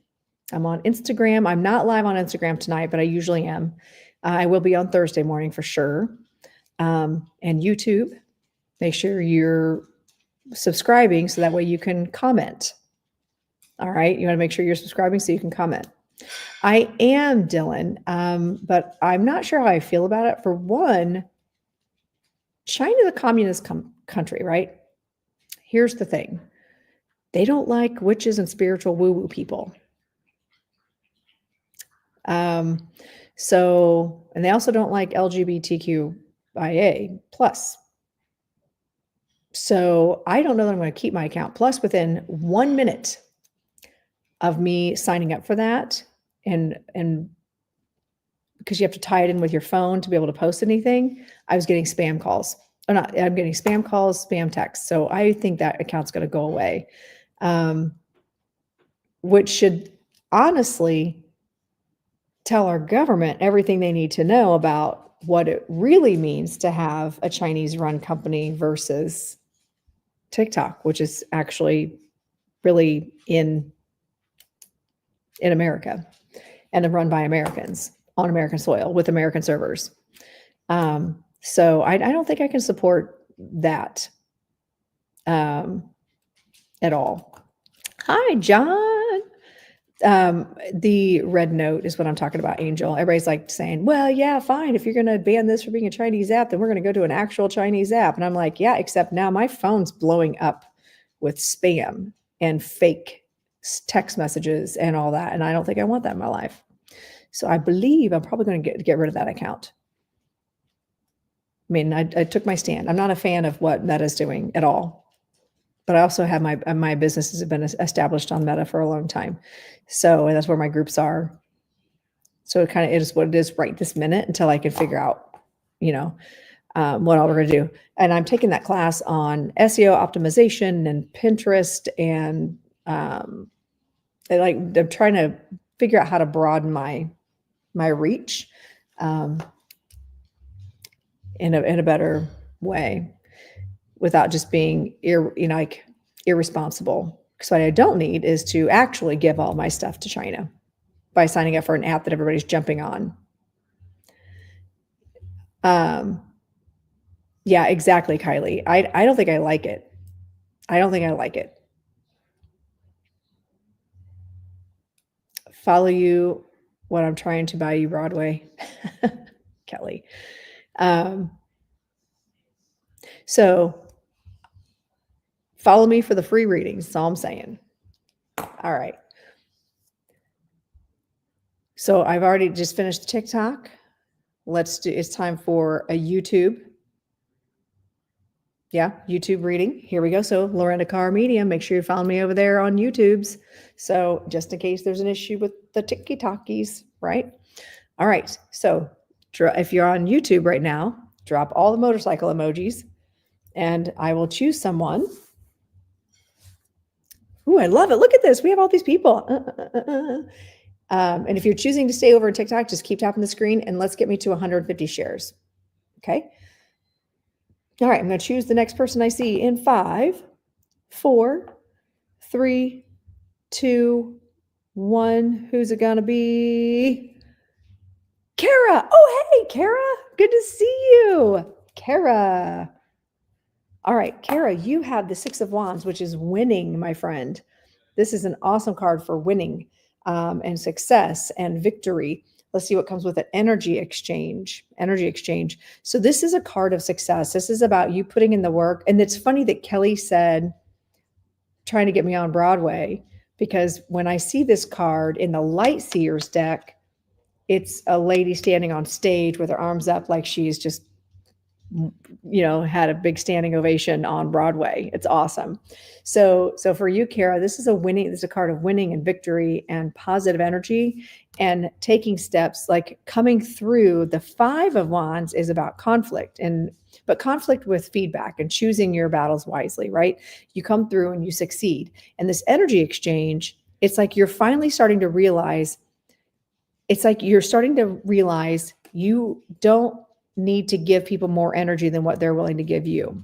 I'm on Instagram. I'm not live on Instagram tonight, but I usually am. I will be on Thursday morning for sure. And YouTube. Make sure you're subscribing so that way you can comment. All right. You want to make sure you're subscribing so you can comment. I am Dylan, but I'm not sure how I feel about it. For one, China's a communist country, right? Here's the thing. They don't like witches and spiritual woo-woo people. So, and they also don't like LGBTQIA plus. So I don't know that I'm going to keep my account. Plus, within 1 minute of me signing up for that, and because you have to tie it in with your phone to be able to post anything, I was getting spam calls. Or not, I'm getting spam calls, spam texts. So I think that account's going to go away, which should honestly tell our government everything they need to know about what it really means to have a Chinese-run company versus TikTok, which is actually really in America and run by Americans on American soil with American servers. So I don't think I can support that at all. Hi, John. The red note is what I'm talking about, Angel. Everybody's like saying, well, yeah, fine. If you're going to ban this for being a Chinese app, then we're going to go to an actual Chinese app. And I'm like, yeah, except now my phone's blowing up with spam and fake text messages and all that. And I don't think I want that in my life. So I believe I'm probably going to get rid of that account. I mean, I took my stand. I'm not a fan of what Meta's doing at all. But I also have my businesses have been established on Meta for a long time. So, and that's where my groups are. So it is what it is right this minute until I can figure out, what all we're going to do. And I'm taking that class on SEO optimization and Pinterest, and I'm trying to figure out how to broaden my reach in a better way without just being irresponsible. Because what I don't need is to actually give all my stuff to China by signing up for an app that everybody's jumping on. Yeah, exactly, Kylie. I don't think I like it. I don't think I like it. Follow you when I'm trying to buy you Broadway, Kelly. So follow me for the free readings. That's all I'm saying. All right. So I've already just finished the TikTok. It's time for a YouTube. Yeah, YouTube reading. Here we go. So Lorenda Carr Medium, make sure you follow me over there on YouTube's. So just in case there's an issue with the TikTokies, right? All right. So if you're on YouTube right now, drop all the motorcycle emojis and I will choose someone. Ooh, I love it. Look at this. We have all these people. And if you're choosing to stay over in TikTok, just keep tapping the screen and let's get me to 150 shares. Okay. All right. I'm going to choose the next person I see in 5, 4, 3, 2, 1. Who's it going to be? Kara. Oh, hey, Kara. Good to see you. Kara. All right, Kara, you have the 6 of Wands, which is winning, my friend. This is an awesome card for winning and success and victory. Let's see what comes with it. Energy exchange. Energy exchange. So this is a card of success. This is about you putting in the work. And it's funny that Kelly said, trying to get me on Broadway, because when I see this card in the Light Seers deck, it's a lady standing on stage with her arms up like she's just, had a big standing ovation on Broadway. It's awesome. So for you, Kara, this is a card of winning and victory and positive energy and taking steps, like coming through. The 5 of Wands is about conflict, but conflict with feedback and choosing your battles wisely, right? You come through and you succeed. And this energy exchange, it's like you're finally starting to realize, you don't need to give people more energy than what they're willing to give you.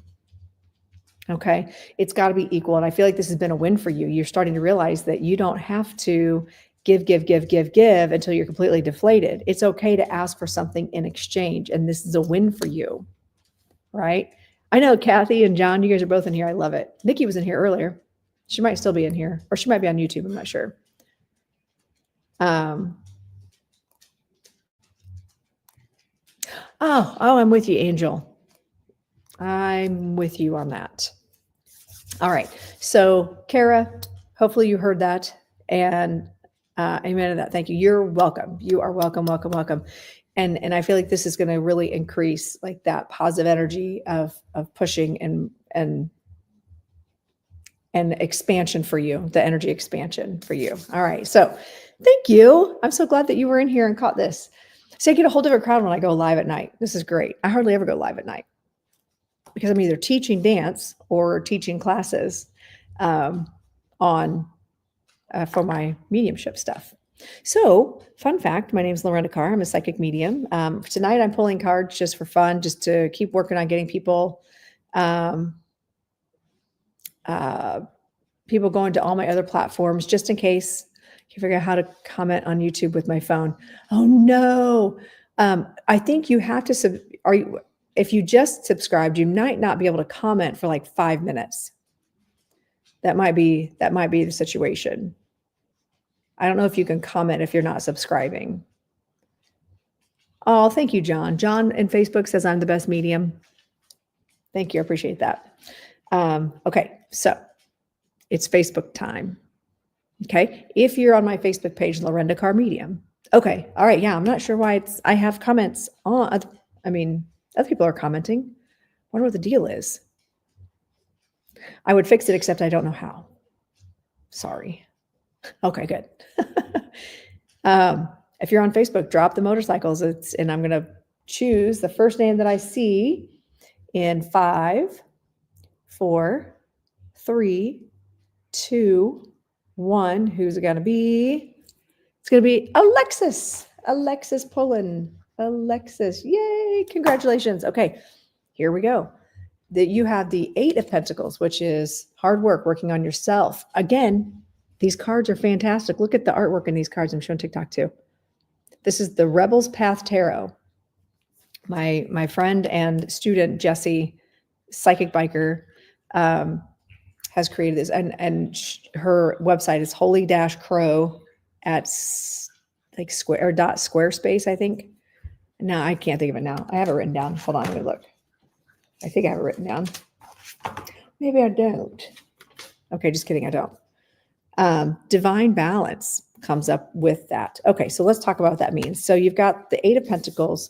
Okay. It's got to be equal. And I feel like this has been a win for you. You're starting to realize that you don't have to give until you're completely deflated. It's okay to ask for something in exchange. And this is a win for you. Right. I know Kathy and John, you guys are both in here. I love it. Nikki was in here earlier. She might still be in here, or she might be on YouTube. I'm not sure. Oh, I'm with you, Angel. I'm with you on that. All right. So, Kara, hopefully you heard that. And amen to that. Thank you. You're welcome. You are welcome, welcome, welcome. And I feel like this is going to really increase like that positive energy of pushing and expansion for you, the energy expansion for you. All right. So thank you. I'm so glad that you were in here and caught this. So I get a whole different crowd when I go live at night. This is great. I hardly ever go live at night because I'm either teaching dance or teaching classes for my mediumship stuff. So fun fact, my name is Lorenda Carr. I'm a psychic medium. Tonight I'm pulling cards just for fun, just to keep working on getting people going to all my other platforms, just in case I can figure out how to comment on YouTube with my phone. Oh no. I think you have to, if you just subscribed, you might not be able to comment for like 5 minutes. That might be the situation. I don't know if you can comment if you're not subscribing. Oh, thank you, John. John in Facebook says I'm the best medium. Thank you. I appreciate that. Okay. So it's Facebook time. Okay. If you're on my Facebook page, Lorenda Carr Medium. Okay. All right. Yeah. I'm not sure why I have comments on, other people are commenting. I wonder what the deal is. I would fix it, except I don't know how. Sorry. Okay, good. If you're on Facebook, drop the motorcycles. And I'm going to choose the first name that I see in 5, 4, 3, 2, 1. Who's it going to be? It's going to be Alexis. Alexis Pullen. Alexis. Yay. Congratulations. Okay, here we go. That you have the 8 of Pentacles, which is hard work, working on yourself. Again, these cards are fantastic. Look at the artwork in these cards. I'm showing TikTok too. This is the Rebel's Path Tarot. My friend and student, Jessie, psychic biker, has created this. And her website is holy-crow at like Squarespace, I think. No, I can't think of it now. I have it written down. Hold on, let me look. I think I have it written down. Maybe I don't. Okay, just kidding. I don't. Divine balance comes up with that. Okay, so let's talk about what that means. So you've got the Eight of Pentacles,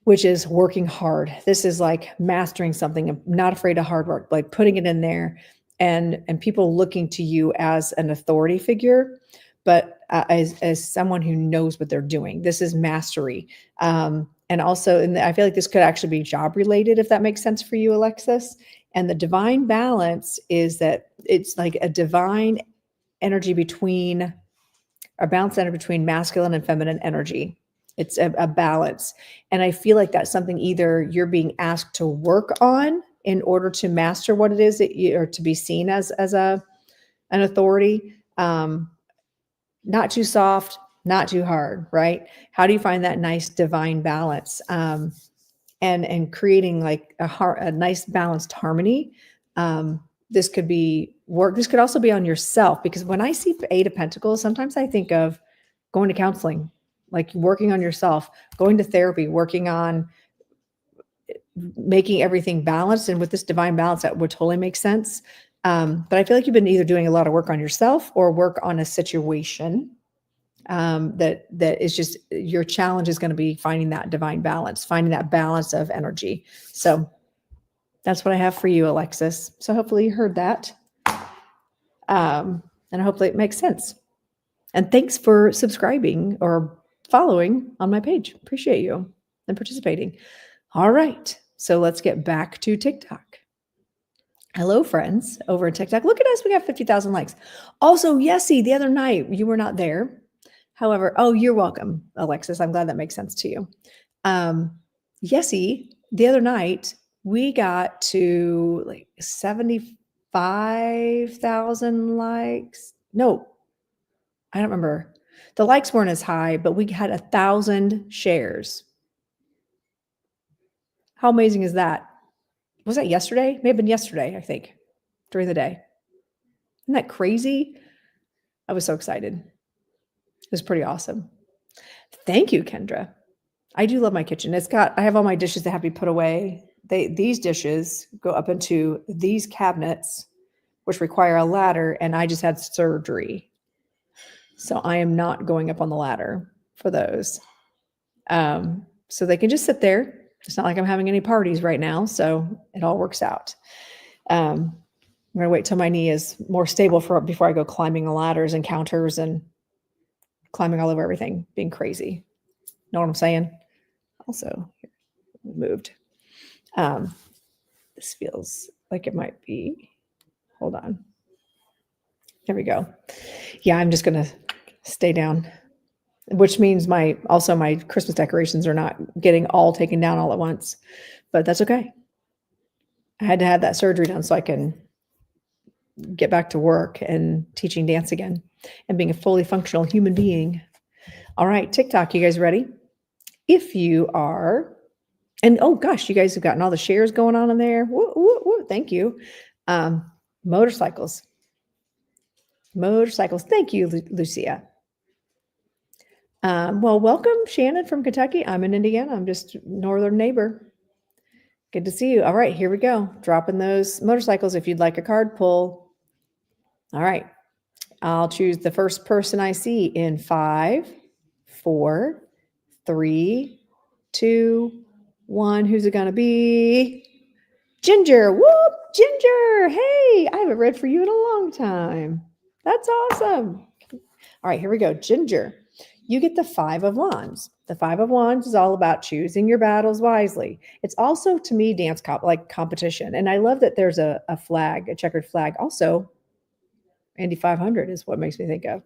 which is working hard. This is like mastering something. I'm not afraid of hard work, like putting it in there, and people looking to you as an authority figure, but as someone who knows what they're doing. This is mastery. And also, and I feel like this could actually be job related, if that makes sense for you, Alexis. And the divine balance is that it's like a divine energy between, a balance energy between masculine and feminine energy. It's a balance. And I feel like that's something either you're being asked to work on in order to master what it is that you are, to be seen as an authority. Not too soft, not too hard, right? How do you find that nice divine balance? And creating like a nice balanced harmony. This could be work. This could also be on yourself, because when I see Eight of Pentacles, sometimes I think of going to counseling, like working on yourself, going to therapy, working on making everything balanced. And with this divine balance, that would totally make sense. But I feel like you've been either doing a lot of work on yourself or work on a situation that is just, your challenge is going to be finding that divine balance, finding that balance of energy. So that's what I have for you, Alexis. So hopefully you heard that. And hopefully it makes sense. And thanks for subscribing or following on my page. Appreciate you and participating. All right. So let's get back to TikTok. Hello, friends over at TikTok. Look at us. We got 50,000 likes. Also, Yessie, the other night, you were not there. However, oh, you're welcome, Alexis. I'm glad that makes sense to you. Yessie, the other night, we got to like 75,000 likes. No, I don't remember. The likes weren't as high, but we had 1,000 shares. How amazing is that? Was that yesterday? May have been yesterday, I think, during the day. Isn't that crazy? I was so excited. It was pretty awesome. Thank you, Kendra. I do love my kitchen. I have all my dishes that have to be put away. These dishes go up into these cabinets, which require a ladder, and I just had surgery. So I am not going up on the ladder for those. So they can just sit there. It's not like I'm having any parties right now, so it all works out. I'm going to wait till my knee is more stable before I go climbing the ladders and counters and climbing all over everything, being crazy. Know what I'm saying? Also, moved. This feels like it might be, hold on. There we go. Yeah, I'm just going to stay down, which means my Christmas decorations are not getting all taken down all at once, but that's okay. I had to have that surgery done so I can get back to work and teaching dance again and being a fully functional human being. All right, TikTok, you guys ready? If you are, and oh gosh, you guys have gotten all the shares going on in there. Woo, woo, woo, thank you. Motorcycles. Thank you, Lucia. Well, welcome, Shannon from Kentucky. I'm in Indiana. I'm just northern neighbor. Good to see you. All right, here we go. Dropping those motorcycles. If you'd like a card pull. All right. I'll choose the first person I see in 5, 4, 3, 2, 1. Who's it going to be? Ginger. Whoop, Ginger. Hey, I haven't read for you in a long time. That's awesome. All right, here we go. Ginger. You get the 5 of Wands. The 5 of Wands is all about choosing your battles wisely. It's also, to me, dance competition. And I love that there's a flag, a checkered flag. Also, Indy 500 is what makes me think of.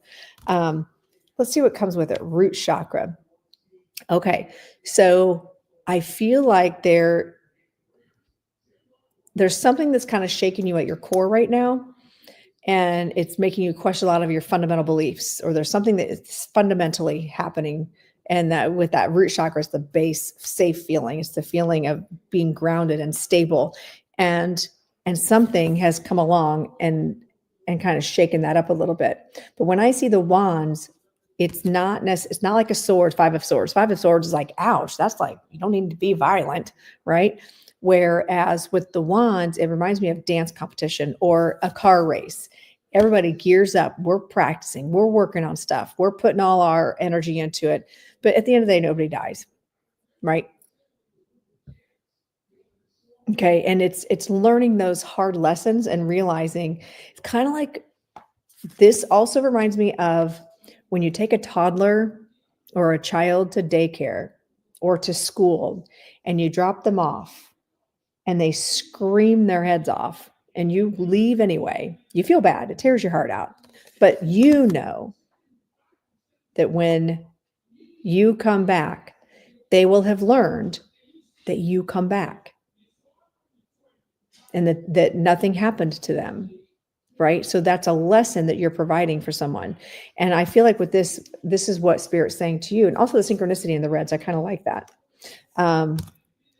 Let's see what comes with it. Root chakra. Okay, so I feel like there's something that's kind of shaking you at your core right now. And it's making you question a lot of your fundamental beliefs, or there's something that is fundamentally happening. And that with that root chakra is the base safe feeling. It's the feeling of being grounded and stable. And something has come along and kind of shaken that up a little bit. But when I see the wands, it's not like a sword, 5 of swords. 5 of swords is like, ouch, that's like, you don't need to be violent, right? Whereas with the wands, it reminds me of dance competition or a car race. Everybody gears up. We're practicing. We're working on stuff. We're putting all our energy into it. But at the end of the day, nobody dies, right? Okay. And it's learning those hard lessons and realizing it's kind of like this also reminds me of when you take a toddler or a child to daycare or to school and you drop them off and they scream their heads off and you leave anyway. You feel bad. It tears your heart out. But you know that when you come back, they will have learned that you come back and that nothing happened to them. Right. So that's a lesson that you're providing for someone. And I feel like with this is what Spirit's saying to you. And also the synchronicity in the reds, I kind of like that.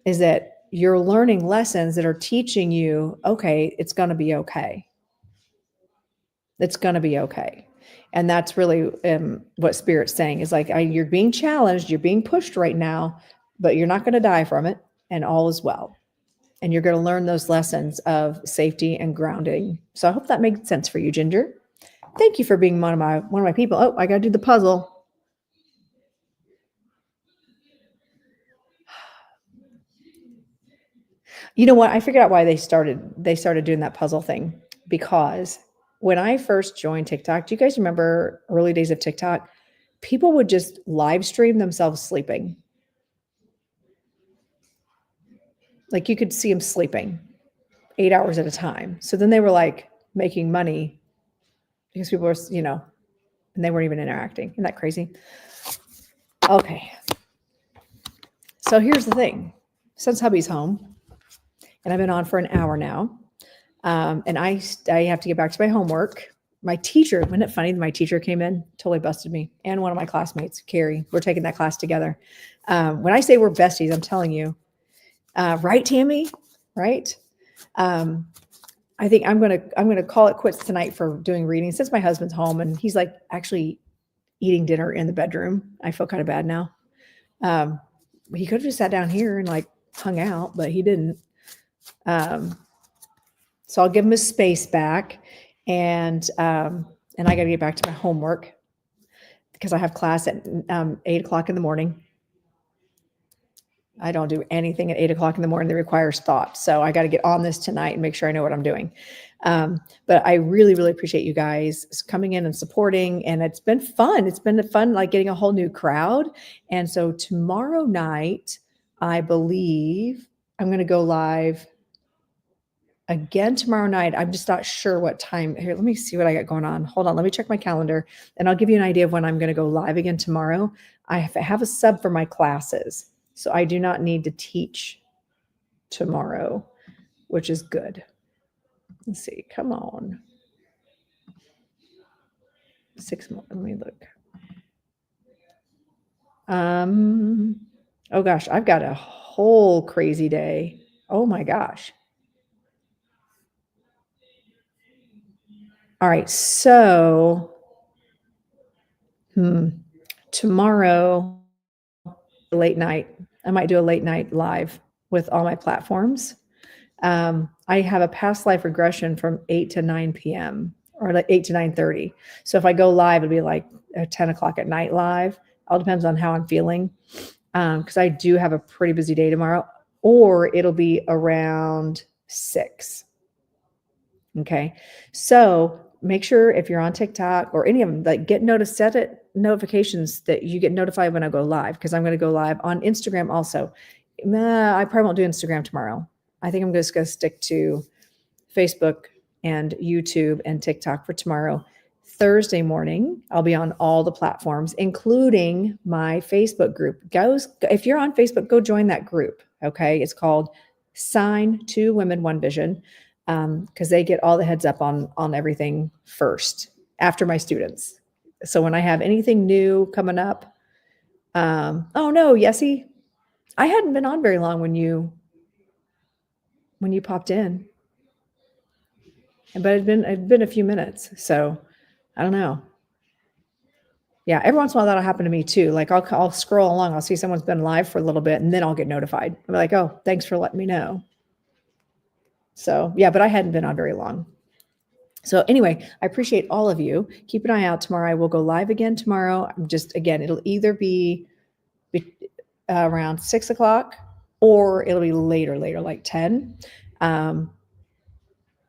Is that you're learning lessons that are teaching you, okay, it's going to be okay. It's going to be okay. And that's really what Spirit's saying is like, you're being challenged, you're being pushed right now, but you're not going to die from it. And all is well. And you're going to learn those lessons of safety and grounding. So I hope that makes sense for you, Ginger. Thank you for being one of my people. Oh, I got to do the puzzle. You know what? I figured out why they started doing that puzzle thing. Because when I first joined TikTok, do you guys remember early days of TikTok? People would just live stream themselves sleeping. Like you could see them sleeping 8 hours at a time. So then they were like making money because people were, and they weren't even interacting. Isn't that crazy? Okay. So here's the thing. Since hubby's home, and I've been on for an hour now, and I have to get back to my homework. My teacher, wasn't it funny? My teacher came in, totally busted me, and one of my classmates, Carrie. We're taking that class together. When I say we're besties, I'm telling you, right, Tammy? Right? I think I'm gonna call it quits tonight for doing reading since my husband's home and he's like actually eating dinner in the bedroom. I feel kind of bad now. He could have just sat down here and like hung out, but he didn't. So I'll give him his space back, and I got to get back to my homework because I have class at 8:00 in the morning. I don't do anything at 8:00 in the morning that requires thought. So I got to get on this tonight and make sure I know what I'm doing. But I really, really appreciate you guys coming in and supporting. And it's been fun. It's been fun, like getting a whole new crowd. And so tomorrow night, I believe I'm going to go live again tomorrow night. I'm just not sure what time. Here, let me see what I got going on. Hold on. Let me check my calendar and I'll give you an idea of when I'm going to go live again tomorrow. I have a sub for my classes. So I do not need to teach tomorrow, which is good. Let's see. Come on. 6 more. Let me look. Oh gosh, I've got a whole crazy day. Oh my gosh. All right. So tomorrow, late night, I might do a late night live with all my platforms. I have a past life regression from 8 to 9 p.m. or like 8 to 9:30. So if I go live, it'll be like 10 o'clock at night live. All depends on how I'm feeling. Because I do have a pretty busy day tomorrow, or it'll be around 6. Okay. So make sure if you're on TikTok or any of them, like set it notifications that you get notified when I go live, because I'm going to go live on Instagram also. I probably won't do Instagram tomorrow. I think I'm just going to stick to Facebook and YouTube and TikTok for tomorrow. Thursday morning, I'll be on all the platforms, including my Facebook group. If you're on Facebook, go join that group. Okay. It's called Sign 2 Women, 1 Vision. Because they get all the heads up on everything first after my students. So when I have anything new coming up, oh no, Yessie, I hadn't been on very long when you popped in, but it'd been a few minutes. So I don't know. Yeah, every once in a while that'll happen to me too. Like I'll scroll along, I'll see someone's been live for a little bit, and then I'll get notified. I'm like, oh, thanks for letting me know. So yeah, but I hadn't been on very long. So anyway, I appreciate all of you. Keep an eye out tomorrow. I will go live again tomorrow. Again, it'll either be around 6 o'clock or it'll be later, like 10.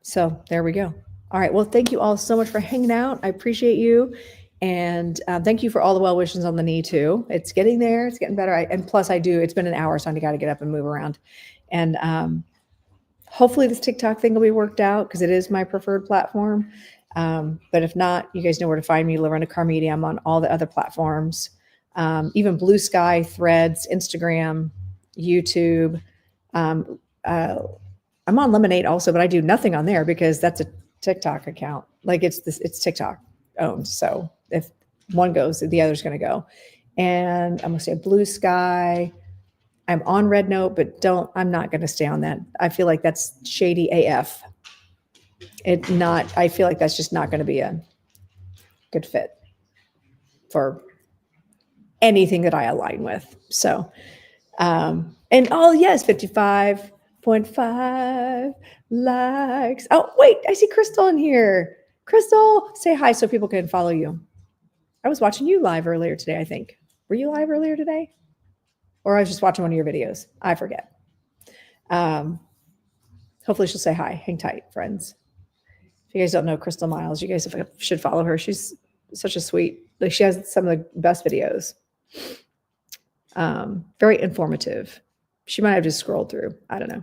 So there we go. All right. Well, thank you all so much for hanging out. I appreciate you. And thank you for all the well wishes on the knee too. It's getting there. It's getting better. And plus it's been an hour, so I got to get up and move around. And hopefully this TikTok thing will be worked out because it is my preferred platform. But if not, you guys know where to find me. Lorena Carmedia. I'm on all the other platforms, even Blue Sky, Threads, Instagram, YouTube. I'm on Lemonade also, but I do nothing on there because that's a TikTok account. Like it's TikTok owned. So if one goes, the other's going to go. And I'm going to say Blue Sky. I'm on Red Note, but I'm not going to stay on that. I feel like that's shady AF. I feel like that's just not going to be a good fit for anything that I align with. So, and yes, 55.5 likes. Oh, wait, I see Crystal in here. Crystal, say hi so people can follow you. I was watching you live earlier today, I think. Were you live earlier today? Or I was just watching one of your videos. I forget. Hopefully she'll say hi. Hang tight, friends. If you guys don't know Crystal Miles, you guys should follow her. She's such a sweet, like she has some of the best videos. Very informative. She might have just scrolled through. I don't know.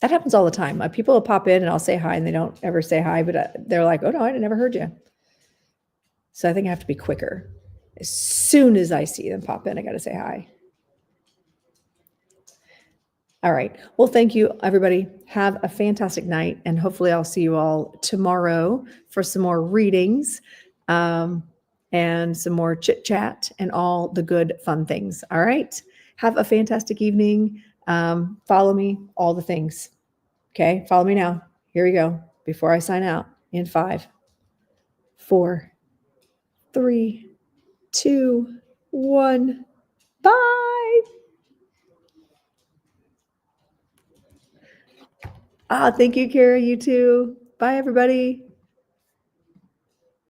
That happens all the time. People will pop in and I'll say hi and they don't ever say hi, but they're like, oh no, I never heard you. So I think I have to be quicker. As soon as I see them pop in, I got to say hi. All right. Well, thank you, everybody. Have a fantastic night. And hopefully I'll see you all tomorrow for some more readings and some more chit chat and all the good fun things. All right. Have a fantastic evening. Follow me, all the things. Okay. Follow me now. Here we go. Before I sign out in 5, 4, 3, 2, 1. Bye. Thank you, Kara. You too. Bye, everybody.